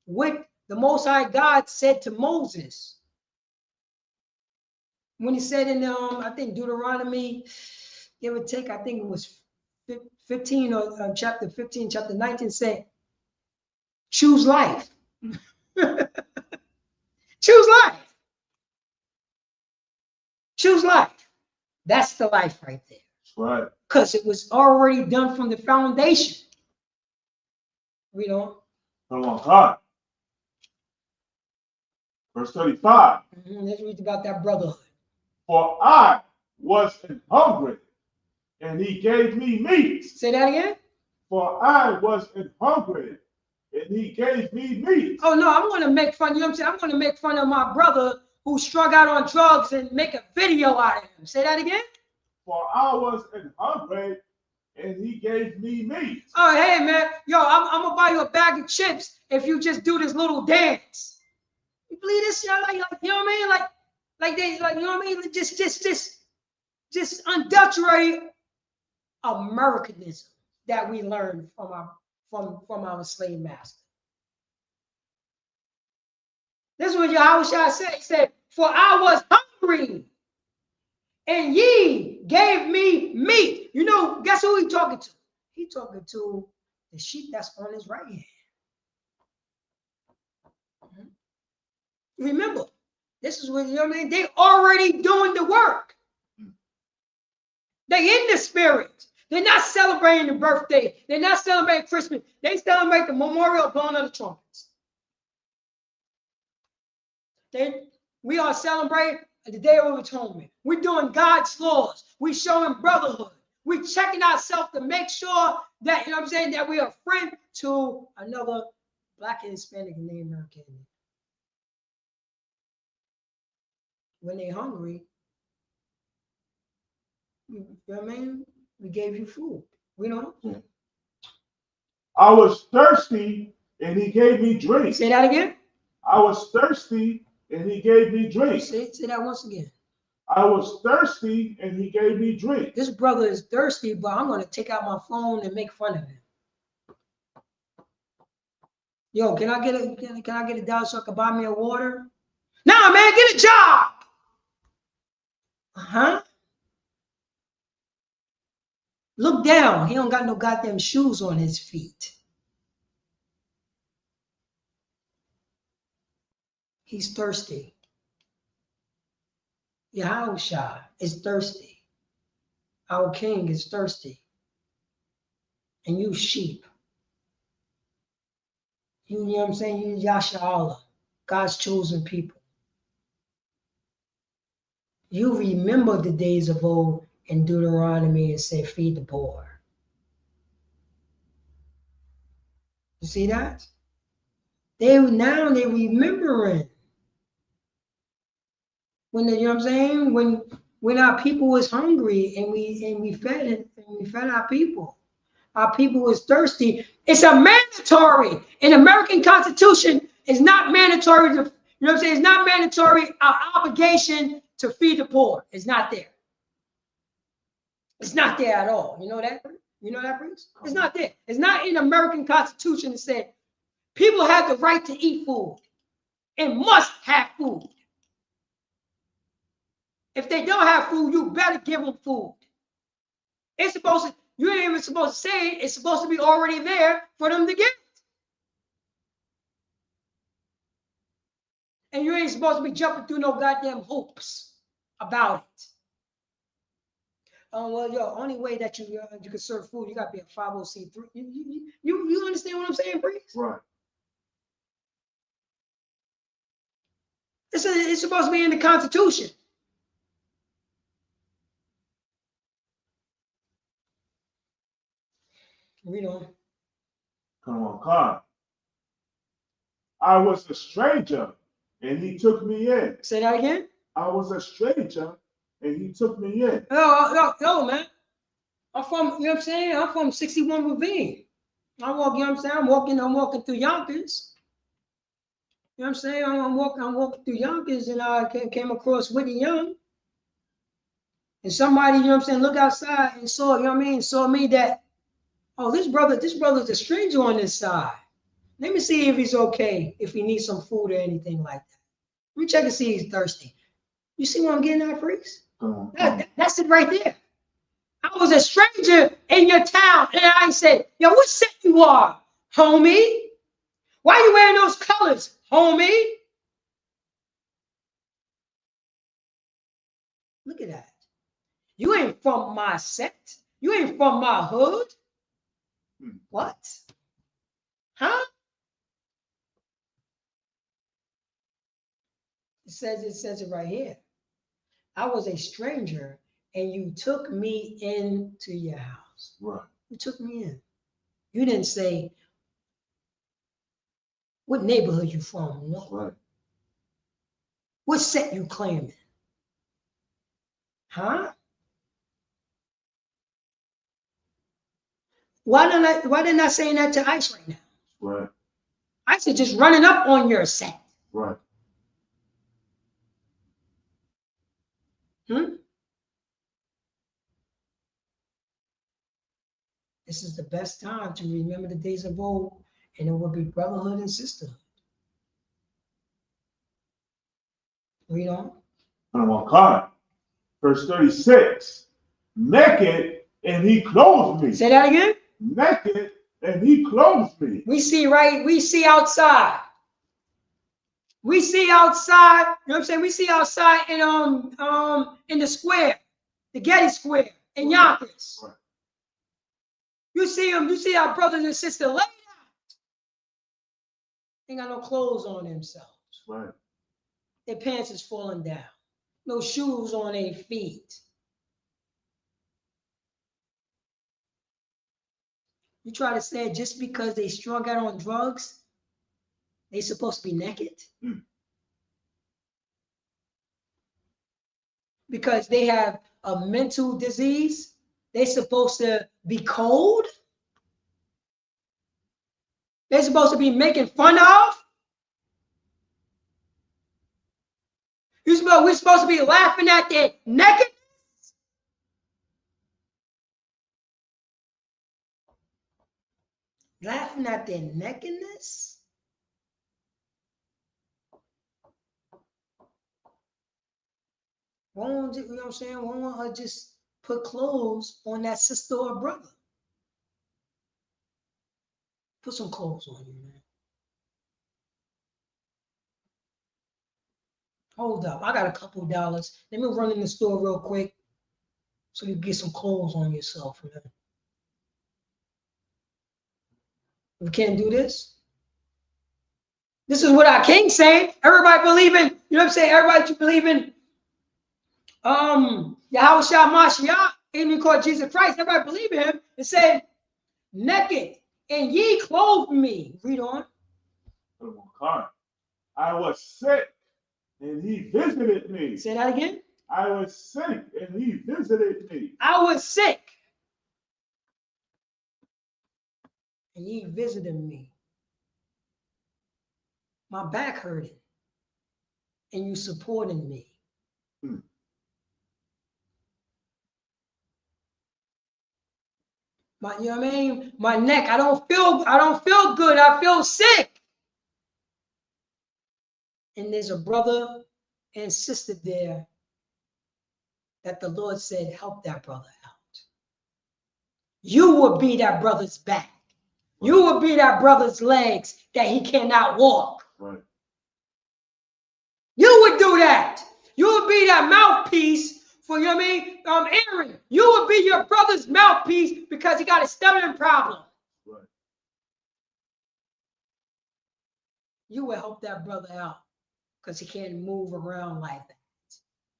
Speaker 12: what the Most High God said to Moses when he said in I think Deuteronomy, give or take, I think it was 15 or chapter 15, chapter 19, said, choose life. Choose life. Choose life. That's the life right there.
Speaker 13: That's right.
Speaker 12: Because it was already done from the foundation. Read on.
Speaker 13: Come on, God. Verse 35.
Speaker 12: Let's read about that brotherhood.
Speaker 13: For I was hungry, and he gave me meat.
Speaker 12: Say that again.
Speaker 13: For I was hungry, and he gave me meat.
Speaker 12: Oh no, I'm gonna make fun. You know what I'm saying? I'm gonna make fun of my brother who struck out on drugs and make a video out of him. Say that again.
Speaker 13: For I was hungry, and he gave me meat.
Speaker 12: Oh hey man, yo, I'm gonna buy you a bag of chips if you just do this little dance. You believe this shit? Like you know what I mean? Like they like you know what I mean? Just unadulterated Americanism that we learned from our slave master. This is what Yahushua said. He said, for I was hungry, and ye gave me meat. You know, guess who he talking to? He talking to the sheep that's on his right hand. Remember, this is what, you know what I mean? They already doing the work. They in the spirit. They're not celebrating the birthday. They're not celebrating Christmas. They celebrate the memorial blowing of the trumpets. We are celebrating the Day of Atonement. We're doing God's laws. We're showing brotherhood. We're checking ourselves to make sure that, you know what I'm saying, that we are a friend to another Black and Hispanic and Native American. When they're hungry, you know what I mean? We gave you food. We don't.
Speaker 13: I was thirsty, and he gave me drink.
Speaker 12: Say that again.
Speaker 13: I was thirsty, and he gave me drink.
Speaker 12: Say that once again.
Speaker 13: I was thirsty, and he gave me drink.
Speaker 12: This brother is thirsty, but I'm going to take out my phone and make fun of him. Yo, can I get a dollar so I can buy me a water? Nah, man, get a job. Look down. He don't got no goddamn shoes on his feet. He's thirsty. Yahushua is thirsty. Our king is thirsty. And you sheep. You know what I'm saying? You Yasha Allah, God's chosen people. You remember the days of old in Deuteronomy and say, feed the poor. You see that? They're remembering. When you know what I'm saying? When our people was hungry and we fed our people. Our people was thirsty. It's a mandatory. In American Constitution, it's not mandatory to, you know what I'm saying? It's not mandatory, our obligation to feed the poor. It's not there. It's not there at all. You know that? You know that, Bruce? It's not there. It's not in the American Constitution that said people have the right to eat food and must have food. If they don't have food, you better give them food. It's supposed to, you ain't even supposed to say it. It's supposed to be already there for them to get it. And you ain't supposed to be jumping through no goddamn hoops about it. Oh, well, yo, only way that you can serve food, you got to be a 501c3. You understand what I'm saying, Priest?
Speaker 13: Right.
Speaker 12: It's supposed to be in the Constitution. Read on.
Speaker 13: Come on, God. I was a stranger, and he took me in.
Speaker 12: Say that again.
Speaker 13: I was a stranger, and he took me in.
Speaker 12: Yo, man. I'm from, you know what I'm saying? I'm from 61 Ravine. I walk, you know what I'm saying? I'm walking through Yonkers. You know what I'm saying? I'm walking through Yonkers, and I came across Whitney Young. And somebody, you know what I'm saying, look outside and saw, you know what I mean, saw me that Oh, this brother's a stranger on this side. Let me see if he's okay, if he needs some food or anything like that. Let me check and see if he's thirsty. You see what I'm getting at, priest? That's it right there. I was a stranger in your town, and I said, yo, what set you are, homie? Why are you wearing those colors, homie? Look at that. You ain't from my sect. You ain't from my hood. What? Huh? It says it right here. I was a stranger and you took me into your house.
Speaker 3: Right.
Speaker 12: You took me in. You didn't say what neighborhood you from. No.
Speaker 3: Right.
Speaker 12: What set you claiming? Huh? Why didn't I say that to ICE right now?
Speaker 3: Right.
Speaker 12: ICE is just running up on your set.
Speaker 3: Right.
Speaker 12: This is the best time to remember the days of old, and it will be brotherhood and sisterhood. Read on.
Speaker 13: Verse 36. Naked and he clothed me.
Speaker 12: Say that again.
Speaker 13: Naked and he clothed me.
Speaker 12: We see outside. We see outside, you know what I'm saying? We see outside in the square, the Getty Square in Yonkers.
Speaker 3: Right.
Speaker 12: You see our brothers and sisters laid out. Ain't got no clothes on themselves.
Speaker 3: Right.
Speaker 12: Their pants is falling down. No shoes on their feet. You try to say just because they strung out on drugs, they supposed to be naked? Because they have a mental disease, they supposed to be cold? They're supposed to be making fun of? We're supposed to be laughing at their nakedness? Laughing at their nakedness? Why don't you know what I'm saying? Why don't I just put clothes on that sister or brother? Put some clothes on you, man. Hold up, I got a couple of dollars. Let me run in the store real quick so you can get some clothes on yourself, man. We can't do this. This is what our king saying. Everybody believing, you know what I'm saying? Everybody believing Yahweh Shah Mashiach, even called Jesus Christ. Everybody believe in him and said, naked and ye clothed me. Read on.
Speaker 13: I was sick and he visited me.
Speaker 12: Say that again.
Speaker 13: I was sick and he visited me.
Speaker 12: I was sick and ye visited me. My back hurting and you supporting me. You know what I mean? My neck, I don't feel good. I feel sick. And there's a brother and sister there that the Lord said, help that brother out. You will be that brother's back. Right. You will be that brother's legs that he cannot walk.
Speaker 3: Right.
Speaker 12: You would do that. You would be that mouthpiece for, you know what I mean? Aaron, you would be your brother's mouthpiece because he got a stuttering problem.
Speaker 3: Right.
Speaker 12: You will help that brother out because he can't move around like that.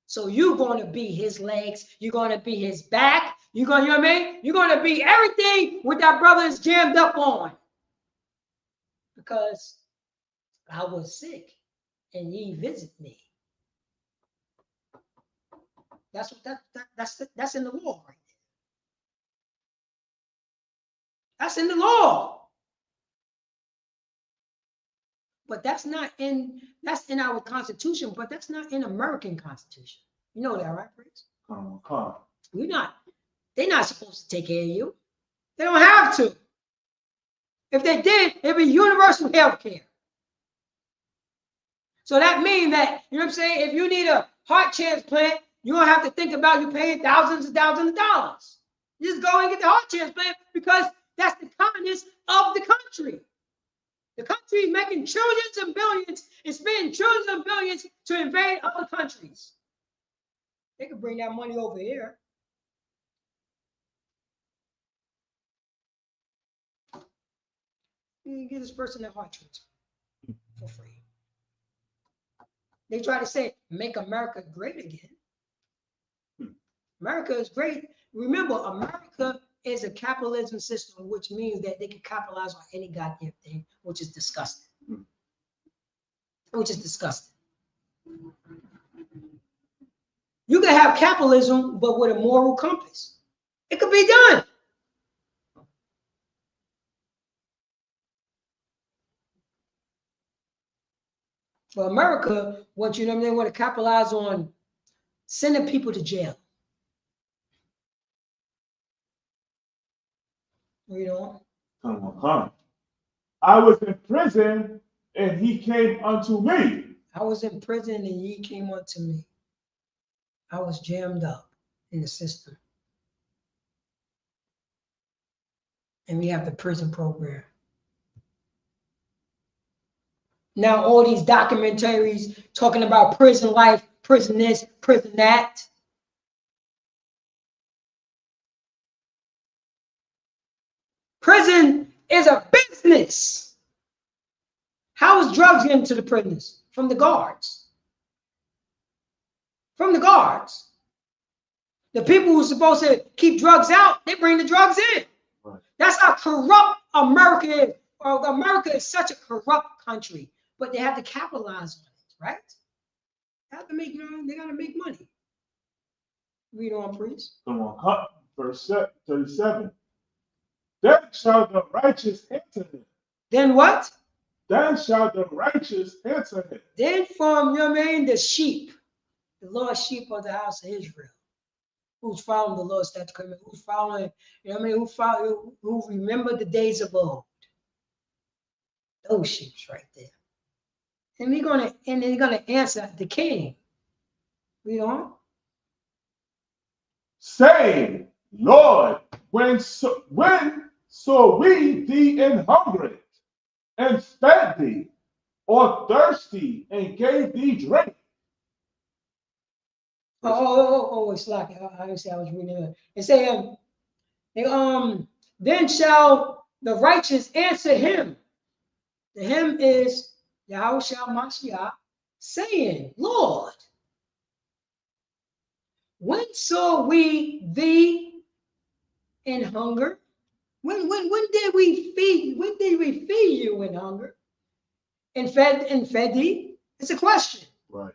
Speaker 12: So you're going to be his legs. You're going to be his back. You're going, you know what I mean? You're going to be everything what that brother is jammed up on. Because I was sick and ye visit me. That's what that's in the law right there. That's in the law. But that's in our Constitution, but that's not in American Constitution. You know that, right, Prince?
Speaker 3: Come on.
Speaker 12: They're not supposed to take care of you. They don't have to. If they did, it'd be universal health care. So that means that, you know what I'm saying, if you need a heart transplant, you don't have to think about you paying thousands and thousands of dollars. You just go and get the heart transplant because that's the kindness of the country. The country is making trillions and billions and spending trillions and billions to invade other countries. They could bring that money over here. You can give this person a heart transplant for free. They try to say, make America great again. America is great. Remember, America is a capitalism system, which means that they can capitalize on any goddamn thing, which is disgusting. Which is disgusting. You can have capitalism, but with a moral compass. It could be done. But America, what you know, they want to capitalize on sending people to jail. You know?
Speaker 13: Come on. I was in prison and he came unto me.
Speaker 12: I was in prison and he came unto me. I was jammed up in the system. And we have the prison program. Now all these documentaries talking about prison life, prison this, prison that. Prison is a business. How is drugs getting to the prisoners? From the guards. From the guards. The people who are supposed to keep drugs out, they bring the drugs in. Right. That's how corrupt America is. Well, America is such a corrupt country, but they have to capitalize on it, right? They have to make, you know, they got to make money. Read on, please.
Speaker 13: Come on, verse 37. Then shall the righteous enter him.
Speaker 12: Then what?
Speaker 13: Then shall the righteous enter him.
Speaker 12: Then from, you know what I mean, the sheep, the lost sheep of the house of Israel, who's following the Lord's statute, who's following, you know what I mean, who remember the days of old. Those sheep's right there. And they're gonna answer the king. Read on.
Speaker 13: Saying, Lord, when saw we thee in hungered, and fed thee, or thirsty, and gave thee drink?
Speaker 12: It's like I was reading it. It say, then shall the righteous answer him. The him is Yahushua Mashiach, saying, Lord, when saw we thee in hunger? When did we feed? When did we feed you in hunger? And fed thee? It's a question.
Speaker 13: Right.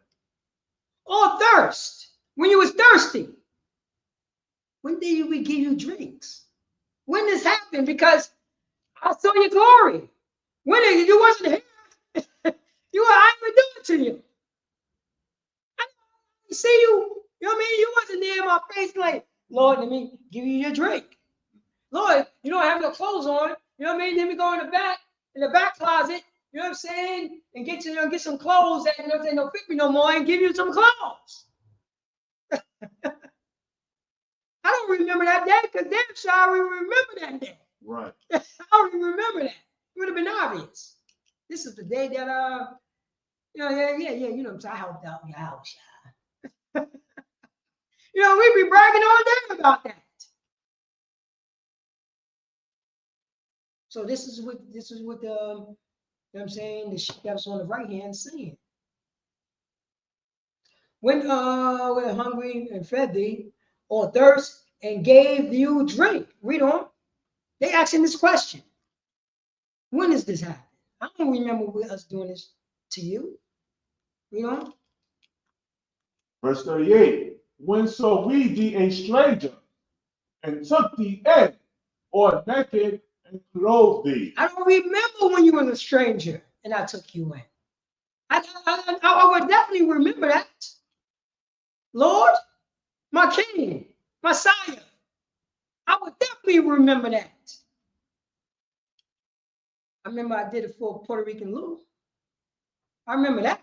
Speaker 12: Or thirst. When you was thirsty. When did we give you drinks? When this happened? Because I saw your glory. When you wasn't here, I didn't do it to you. I didn't see you. You know what I mean? You wasn't there in my face like, Lord, let me give you your drink. Lord, you don't have no clothes on. You know what I mean? Let me go in the back closet, you know what I'm saying? And get some clothes that, you know what I'm saying, don't fit me no more and give you some clothes. I don't remember that day because damn sure I remember that day.
Speaker 13: Right.
Speaker 12: I don't remember that. It would have been obvious. This is the day that you know what I'm saying, I helped out your house. You know, we be bragging all day about that. So this is what you know what I'm saying, the sheep that was on the right hand saying. When we're hungry and fed thee, or thirst and gave you drink. Read on. They asking this question. When does this happen? I don't remember us doing this to you. Read on.
Speaker 13: Verse 38. When saw we thee a stranger, and took thee in, or naked, and clothed thee?
Speaker 12: I don't remember when you were a stranger and I took you in. I would definitely remember that. Lord, my King, Messiah, I would definitely me remember that. I remember I did it for Puerto Rican Lou. I remember that.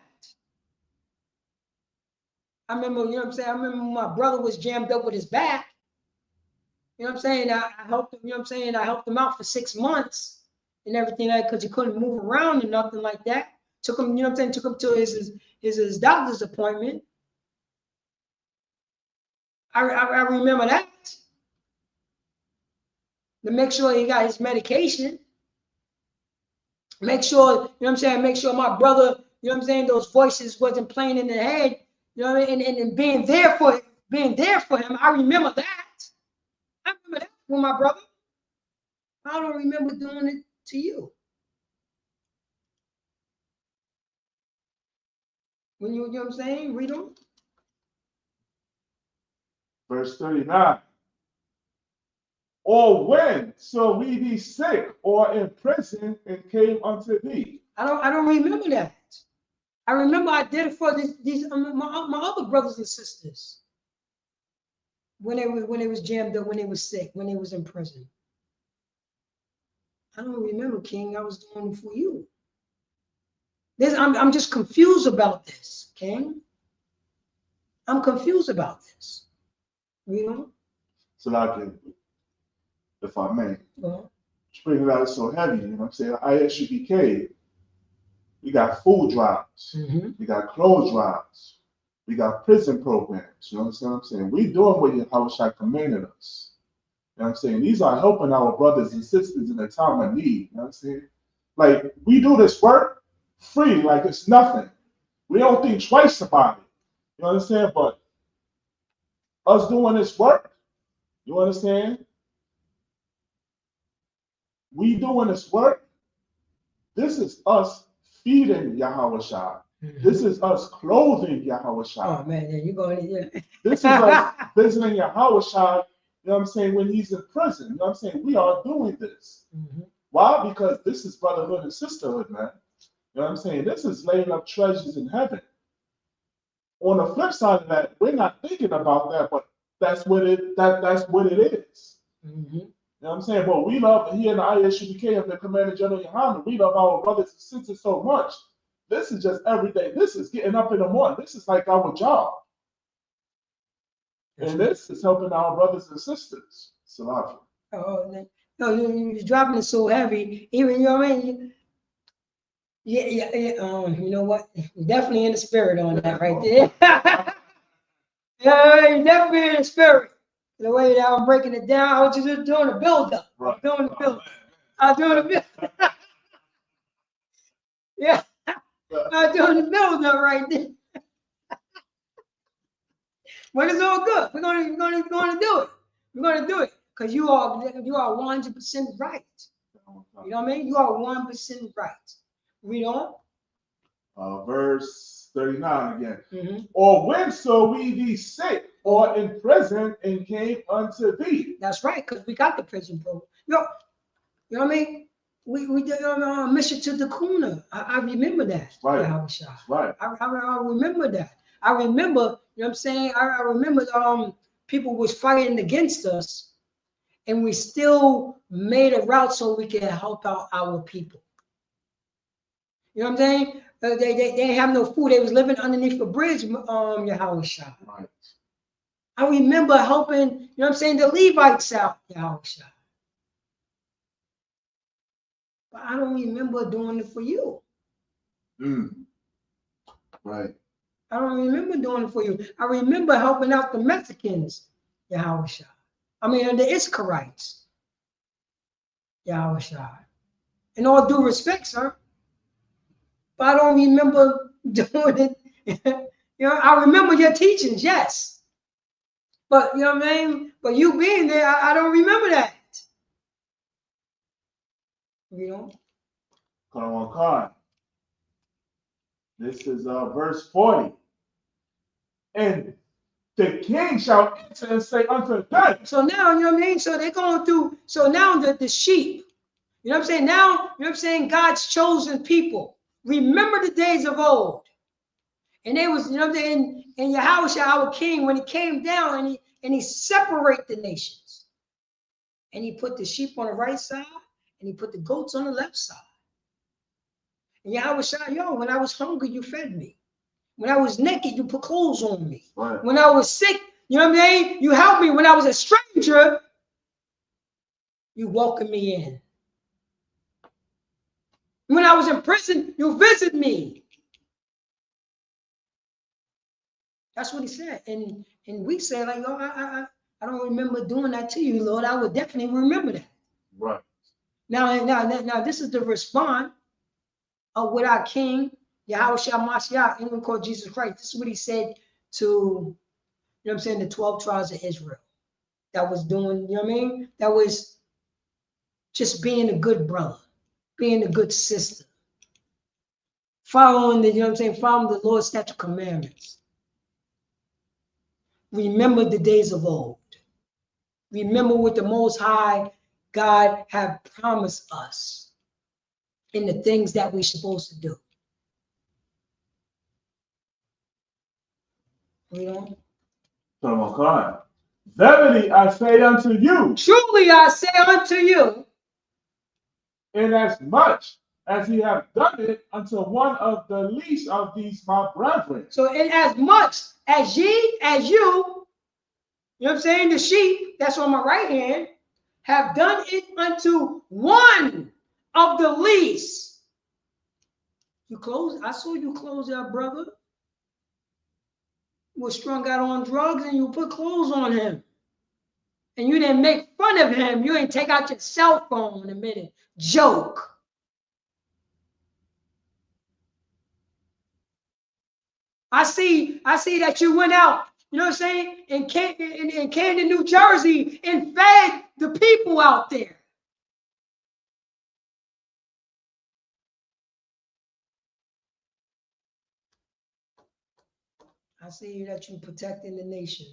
Speaker 12: I remember, you know what I'm saying? I remember my brother was jammed up with his back. You know what I'm saying? I helped him, you know what I'm saying? I helped him out for 6 months and everything like because he couldn't move around and nothing like that. Took him, you know what I'm saying? Took him to his doctor's appointment. I remember that. To make sure he got his medication. Make sure, you know what I'm saying? Make sure my brother, you know what I'm saying? Those voices wasn't playing in the head, you know what I mean? And being there for him. I remember that. I remember that for my brother. I don't remember doing it to you. When you know what I'm saying? Read on.
Speaker 13: Verse 39. Or when saw we thee sick or in prison and came unto thee?
Speaker 12: I don't remember that. I remember I did it for these my other brothers and sisters when they was jammed up, when they was sick, when they was in prison. I don't remember, King. I was doing it for you. I'm just confused about this, King. I'm confused about this. You know?
Speaker 13: So like, if I may, bring it out so heavy, you know what I'm saying? ISUPK, we got food drives, we got clothes drives, we got prison programs, you know what I'm saying? We doing what Yahushua commanded us. You know what I'm saying? These are helping our brothers and sisters in a time of need, you know what I'm saying? Like, we do this work free, like it's nothing. We don't think twice about it, you know what I'm saying? But us doing this work, you understand? We doing this work. This is us feeding Yahushua. This is us clothing Yahushua.
Speaker 12: Oh man, yeah, you going to
Speaker 13: This is us visiting Yahushua, you know what I'm saying, when he's in prison. You know what I'm saying? We are doing this. Why? Because this is brotherhood and sisterhood, man. You know what I'm saying? This is laying up treasures in heaven. On the flip side of that, we're not thinking about that, but that's what it is. You know what I'm saying? But we love, here in the ISUPK of the Commander General Yohanan, we love our brothers and sisters so much. This is just every day. This is getting up in the morning. This is like our job. And this is helping our brothers and sisters. Salafi.
Speaker 12: Oh, no, you're dropping it so heavy. Even, you know what I mean? Yeah. You know what? You're definitely in the spirit on that right there. Yeah, you're definitely in the spirit. The way that I'm breaking it down, I was just doing a build-up.
Speaker 13: Right.
Speaker 12: I'm doing the build-up. I'm doing a build-up. Yeah. I'm doing the build-up right there. But it's all good. We're gonna do it. We're gonna do it. Because you are 100% right. You know what I mean? You are 100% right. Read on.
Speaker 13: Verse 39 again. Or when saw we thee sick or in prison and came unto thee?
Speaker 12: That's right, because we got the prison program. You know what I mean? We did a mission to the Kuna. I remember that.
Speaker 13: Right.
Speaker 12: Right. I remember that. I remember, you know what I'm saying? I remember people was fighting against us, and we still made a route so we can help out our people. You know what I'm saying? They didn't have no food. They was living underneath a bridge, Yahushua.
Speaker 13: Right.
Speaker 12: I remember helping, you know what I'm saying, the Levites out, Yahushua. But I don't remember doing it for you.
Speaker 13: Right.
Speaker 12: I don't remember doing it for you. I remember helping out the Mexicans, Yahushua. I mean, the Israelites, Yahushua. In all due respect, sir. But I don't remember doing it. You know, I remember your teachings, yes. But you know what I mean? But you being there, I don't remember that. You know?
Speaker 13: Come on, Khan. This is verse 40. And the king shall enter and say unto them.
Speaker 12: So now, you know what I mean? So they're going through, so now the sheep, you know what I'm saying? Now, you know what I'm saying? God's chosen people. Remember the days of old. And they was, you know what I'm saying? And Yahushua, our king, when he came down and he separated the nations. And he put the sheep on the right side, and he put the goats on the left side. And Yahweh said, yo, when I was hungry, you fed me. When I was naked, you put clothes on me.
Speaker 3: Right.
Speaker 12: When I was sick, you know what I mean? You helped me. When I was a stranger, you welcomed me in. When I was in prison, you visit me. That's what he said. And we said, like, oh, I don't remember doing that to you, Lord. I would definitely remember that.
Speaker 3: Right.
Speaker 12: Now, this is the response of what our King, Yahweh Mashiach, even called Jesus Christ. This is what he said to, you know what I'm saying, the 12 tribes of Israel. That was doing, you know what I mean? That was just being a good brother, being a good sister, following the, you know what I'm saying, following the Lord's statute commandments. Remember the days of old. Remember what the Most High God have promised us in the things that we're supposed to do. You know?
Speaker 13: Verily I say unto you,
Speaker 12: truly I say unto you,
Speaker 13: inasmuch as ye have done it unto one of the least of these my brethren.
Speaker 12: So inasmuch as ye, as you know what I'm saying, the sheep that's on my right hand, have done it unto one of the least. You close, I saw you close that brother who was strung out on drugs, and you put clothes on him. And you didn't make fun of him. You didn't take out your cell phone in a minute. Joke. I see that you went out, you know what I'm saying, in Camden, New Jersey, and fed the people out there. I see that you protecting the nation.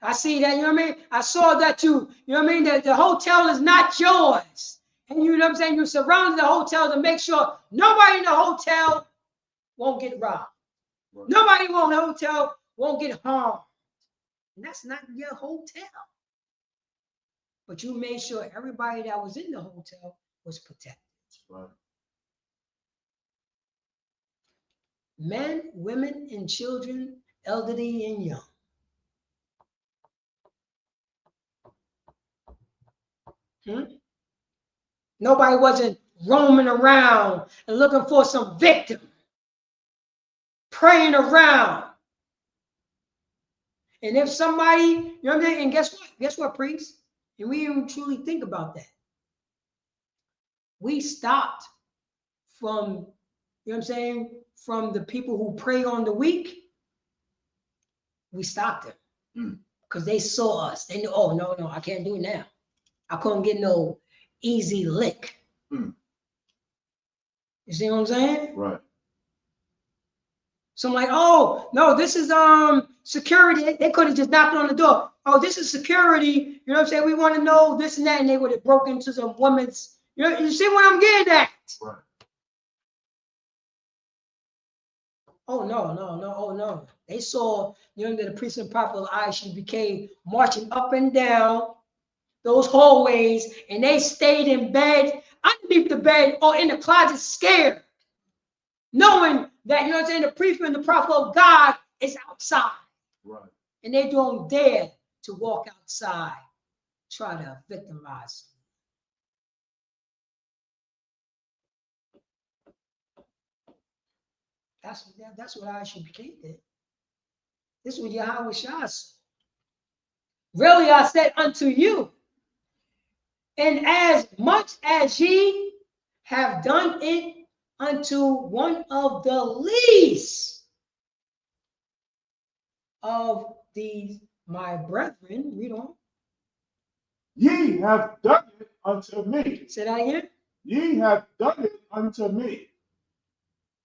Speaker 12: I see that, you know what I mean? I saw that you know what I mean, that the hotel is not yours. And you know what I'm saying? You surrounded the hotel to make sure nobody in the hotel won't get robbed. Right. Nobody in the hotel won't get harmed. And that's not your hotel. But you made sure everybody that was in the hotel was protected. Right. Men, women, and children, elderly and young. Nobody wasn't roaming around and looking for some victim, praying around. And if somebody, you know what I mean? And guess what? Guess what, priest? And we didn't truly think about that. We stopped from, you know what I'm saying, from the people who pray on the week. We stopped them because they saw us. They knew, oh, no, I can't do it now. I couldn't get no easy lick. You see what I'm saying? Right. So I'm like, oh, no, this is security. They could have just knocked on the door. Oh, this is security. You know what I'm saying? We want to know this and that. And they would have broken into some woman's, you know, you see what I'm getting at? Right. Oh, no. They saw, you know, the priest and prophet of ISUPK marching up and down those hallways, and they stayed in bed, underneath the bed, or in the closet scared, knowing that, you know what I'm saying, the priest and the prophet of God is outside. Right. And they don't dare to walk outside, try to victimize them. That's what ISUPK did. This is what Yahweh Shah said. Really, I said unto you, and as much as ye have done it unto one of the least of these my brethren, read on.
Speaker 13: Ye have done it unto me.
Speaker 12: Say that again.
Speaker 13: Ye have done it unto me.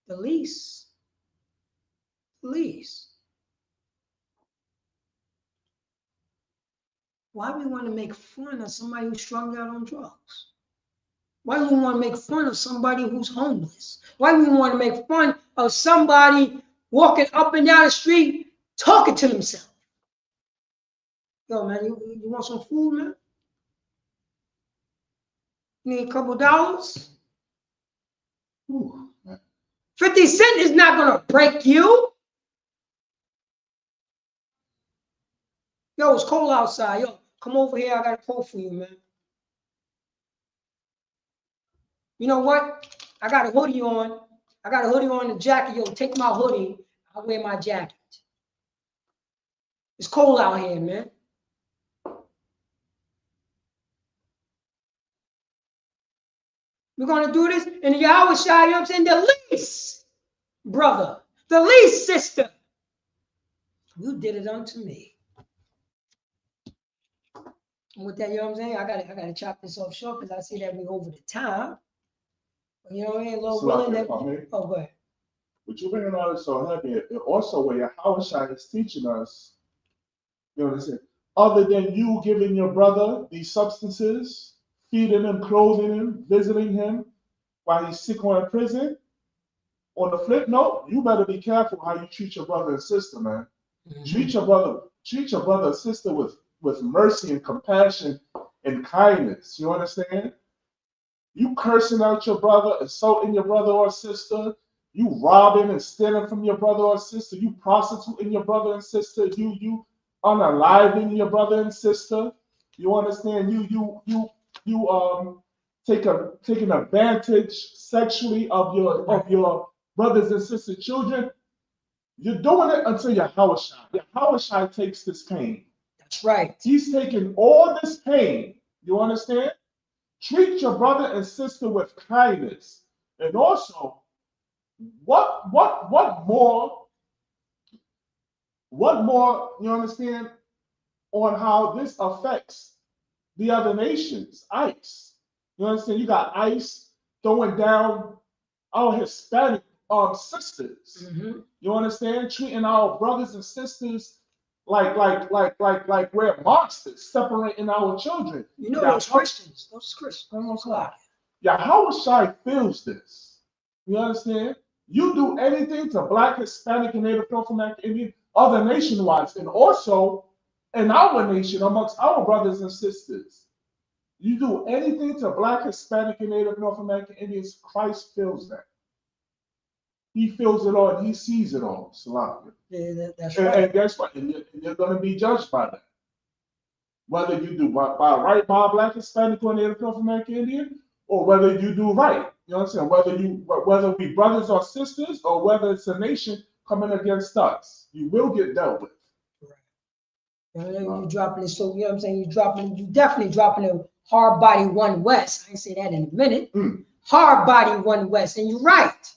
Speaker 12: The least. Least. Why do we want to make fun of somebody who's strung out on drugs? Why do we want to make fun of somebody who's homeless? Why do we want to make fun of somebody walking up and down the street talking to themselves? Yo, man, you want some food, man? Need a couple dollars?
Speaker 13: Ooh,
Speaker 12: 50 Cent is not gonna break you. Yo, it's cold outside. Yo, come over here. I got a quote for you, man. You know what? I got a hoodie on. I got a hoodie on and a jacket. Yo, take my hoodie. I'll wear my jacket. It's cold out here, man. We're gonna do this, and Yahweh Shai, you know what I'm saying? The least brother, the least sister. You did it unto me. And with that, you know what I'm saying? I gotta chop this off short because I see that we over the time. You know what I mean? Lord willing, that oh, go ahead.
Speaker 13: But you're bringing all this so heavy. And also, where Yahweh is teaching us, you know what I'm saying? Other than you giving your brother these substances, feeding him, clothing him, visiting him while he's sick or in prison. On the flip note, you better be careful how you treat your brother and sister, man. Mm-hmm. Treat your brother and sister with mercy and compassion and kindness. You understand? You cursing out your brother, insulting your brother or sister, you robbing and stealing from your brother or sister, you prostituting your brother and sister, you unaliving your brother and sister. You understand? You taking advantage sexually of your brothers and sister children. You're doing it until Yahweh takes this pain.
Speaker 12: That's right.
Speaker 13: He's taking all this pain. You understand? Treat your brother and sister with kindness. And also, what more, you understand, on how this affects the other nations, ICE. You understand? You got ICE throwing down our Hispanic sisters. Mm-hmm. You understand? Treating our brothers and sisters like we're monsters, separating our children.
Speaker 12: You know those Christians. Those Christians.
Speaker 13: Yahweh feels this. You understand? You do anything to Black, Hispanic, and Native North American Indian, other nation-wise, and also in our nation, amongst our brothers and sisters. You do anything to Black, Hispanic, and Native North American Indians, Christ feels that. He feels it all, and he sees it all. Salam.
Speaker 12: Yeah, that's right.
Speaker 13: And guess what? And you're going to be judged by that. Whether you do by right by a Black, Hispanic, or Native North American Indian, or whether you do right. You know what I'm saying? Whether we brothers or sisters, or whether it's a nation coming against us, you will get dealt with.
Speaker 12: Right. You dropping it, so you know what I'm saying? You definitely dropping a hard body one west. I ain't say that in a minute. Hard body one west, and you're right.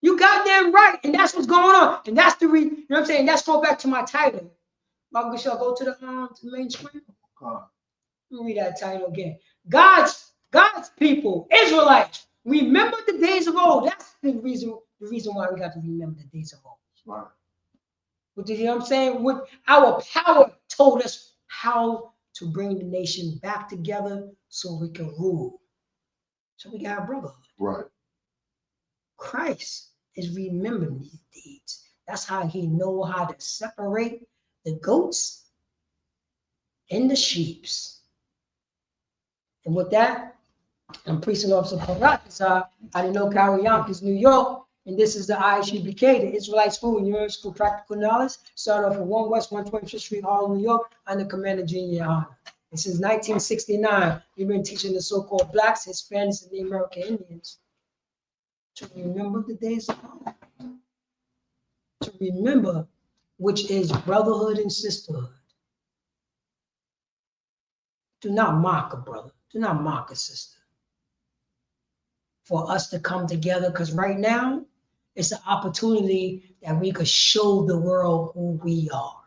Speaker 12: You goddamn right, and that's what's going on, and that's the you know what I'm saying. Let's go back to my title. Michael, shall go to the main screen. Let me read that title again. God's people, Israelites, remember the days of old. That's the reason why we got to remember the days of old. Right. But you know what I'm saying? With our power told us how to bring the nation back together so we can rule. So we got a brotherhood.
Speaker 13: Right.
Speaker 12: Christ is remembering these deeds. That's how he know how to separate the goats and the sheeps. And with that, I'm Priest and Officer PART2 out of NoCal, Yonkers, New York. And this is the ISUPK, the Israelite School and University for Practical Knowledge. Started off at 1 West 125th Street, Harlem, New York, under Commander Junior Honor. And since 1969, we've been teaching the so-called Blacks, Hispanics, and the American Indians to remember the days of old. To remember which is brotherhood and sisterhood. Do not mock a brother. Do not mock a sister. For us to come together, because right now, it's an opportunity that we could show the world who we are.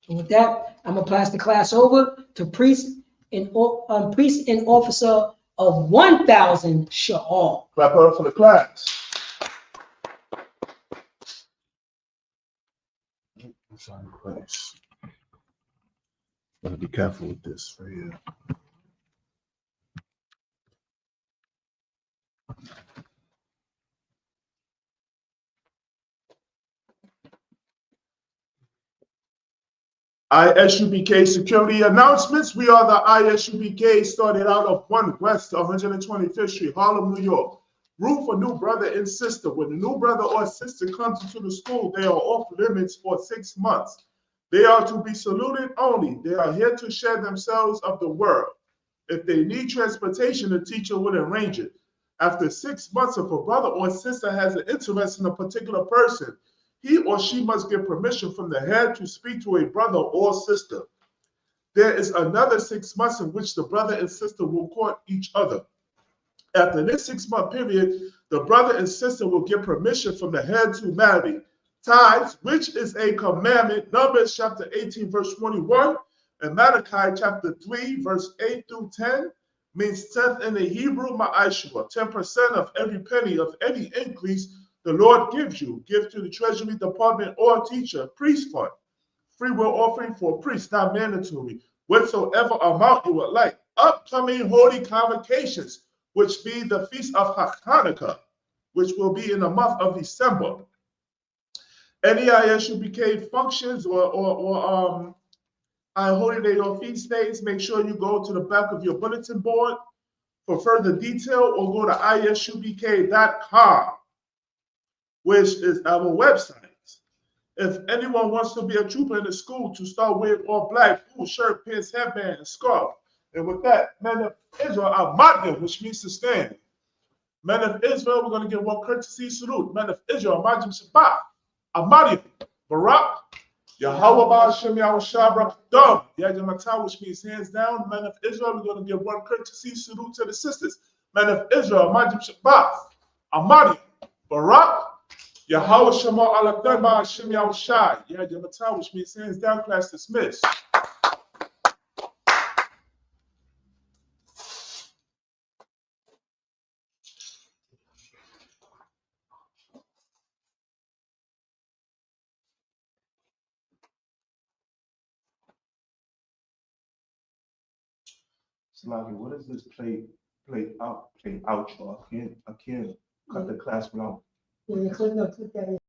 Speaker 12: And with that, I'm gonna pass the class over to priest and officer of 1,000 Sha'al.
Speaker 13: Clap it up for the class. Gotta be careful with this right here. ISUPK security announcements. We are the ISUPK, started out of 1 West 125th Street, Harlem, New York. Room for new brother and sister. When a new brother or sister comes into the school, they are off limits for 6 months. They are to be saluted only. They are here to share themselves of the world. If they need transportation, the teacher will arrange it. After 6 months, if a brother or sister has an interest in a particular person, he or she must get permission from the head to speak to a brother or sister. There is another 6 months in which the brother and sister will court each other. After this 6-month period, the brother and sister will get permission from the head to marry. Tithes, which is a commandment, Numbers chapter 18, verse 21, and Malachi chapter 3, verse 8 through 10, means tenth in the Hebrew ma'ashua, 10% of every penny of any increase the Lord gives you. Give to the Treasury Department or teacher, priest fund. Free will offering for priests, not mandatory. Whatsoever amount you would like. Upcoming holy convocations, which be the Feast of Hanukkah, which will be in the month of December. Any ISUPK functions or holy day or feast days, make sure you go to the back of your bulletin board for further detail, or go to isupk.com, which is our website. If anyone wants to be a trooper in the school, to start wearing all black, blue shirt, pants, headband, and scarf. And with that, men of Israel, Ahmadiyya, which means to stand. Men of Israel, we're going to give one courtesy salute. Men of Israel, Majim Shabbat, Ahmadiyya, Barak, Yahweh Ba'ashem Yahushua Barakdam, Yajamata, which means hands down. Men of Israel, we're going to give one courtesy salute to the sisters. Men of Israel, Majim Shabbat, Ahmadiyya, Barak, Yahweh Shema Alakdan Ba'ashem Yahushua, Yajamata, which means hands down. Class dismissed.
Speaker 3: Sluggy, what is this play outro? I can't cut the class without.
Speaker 12: Yeah, click that.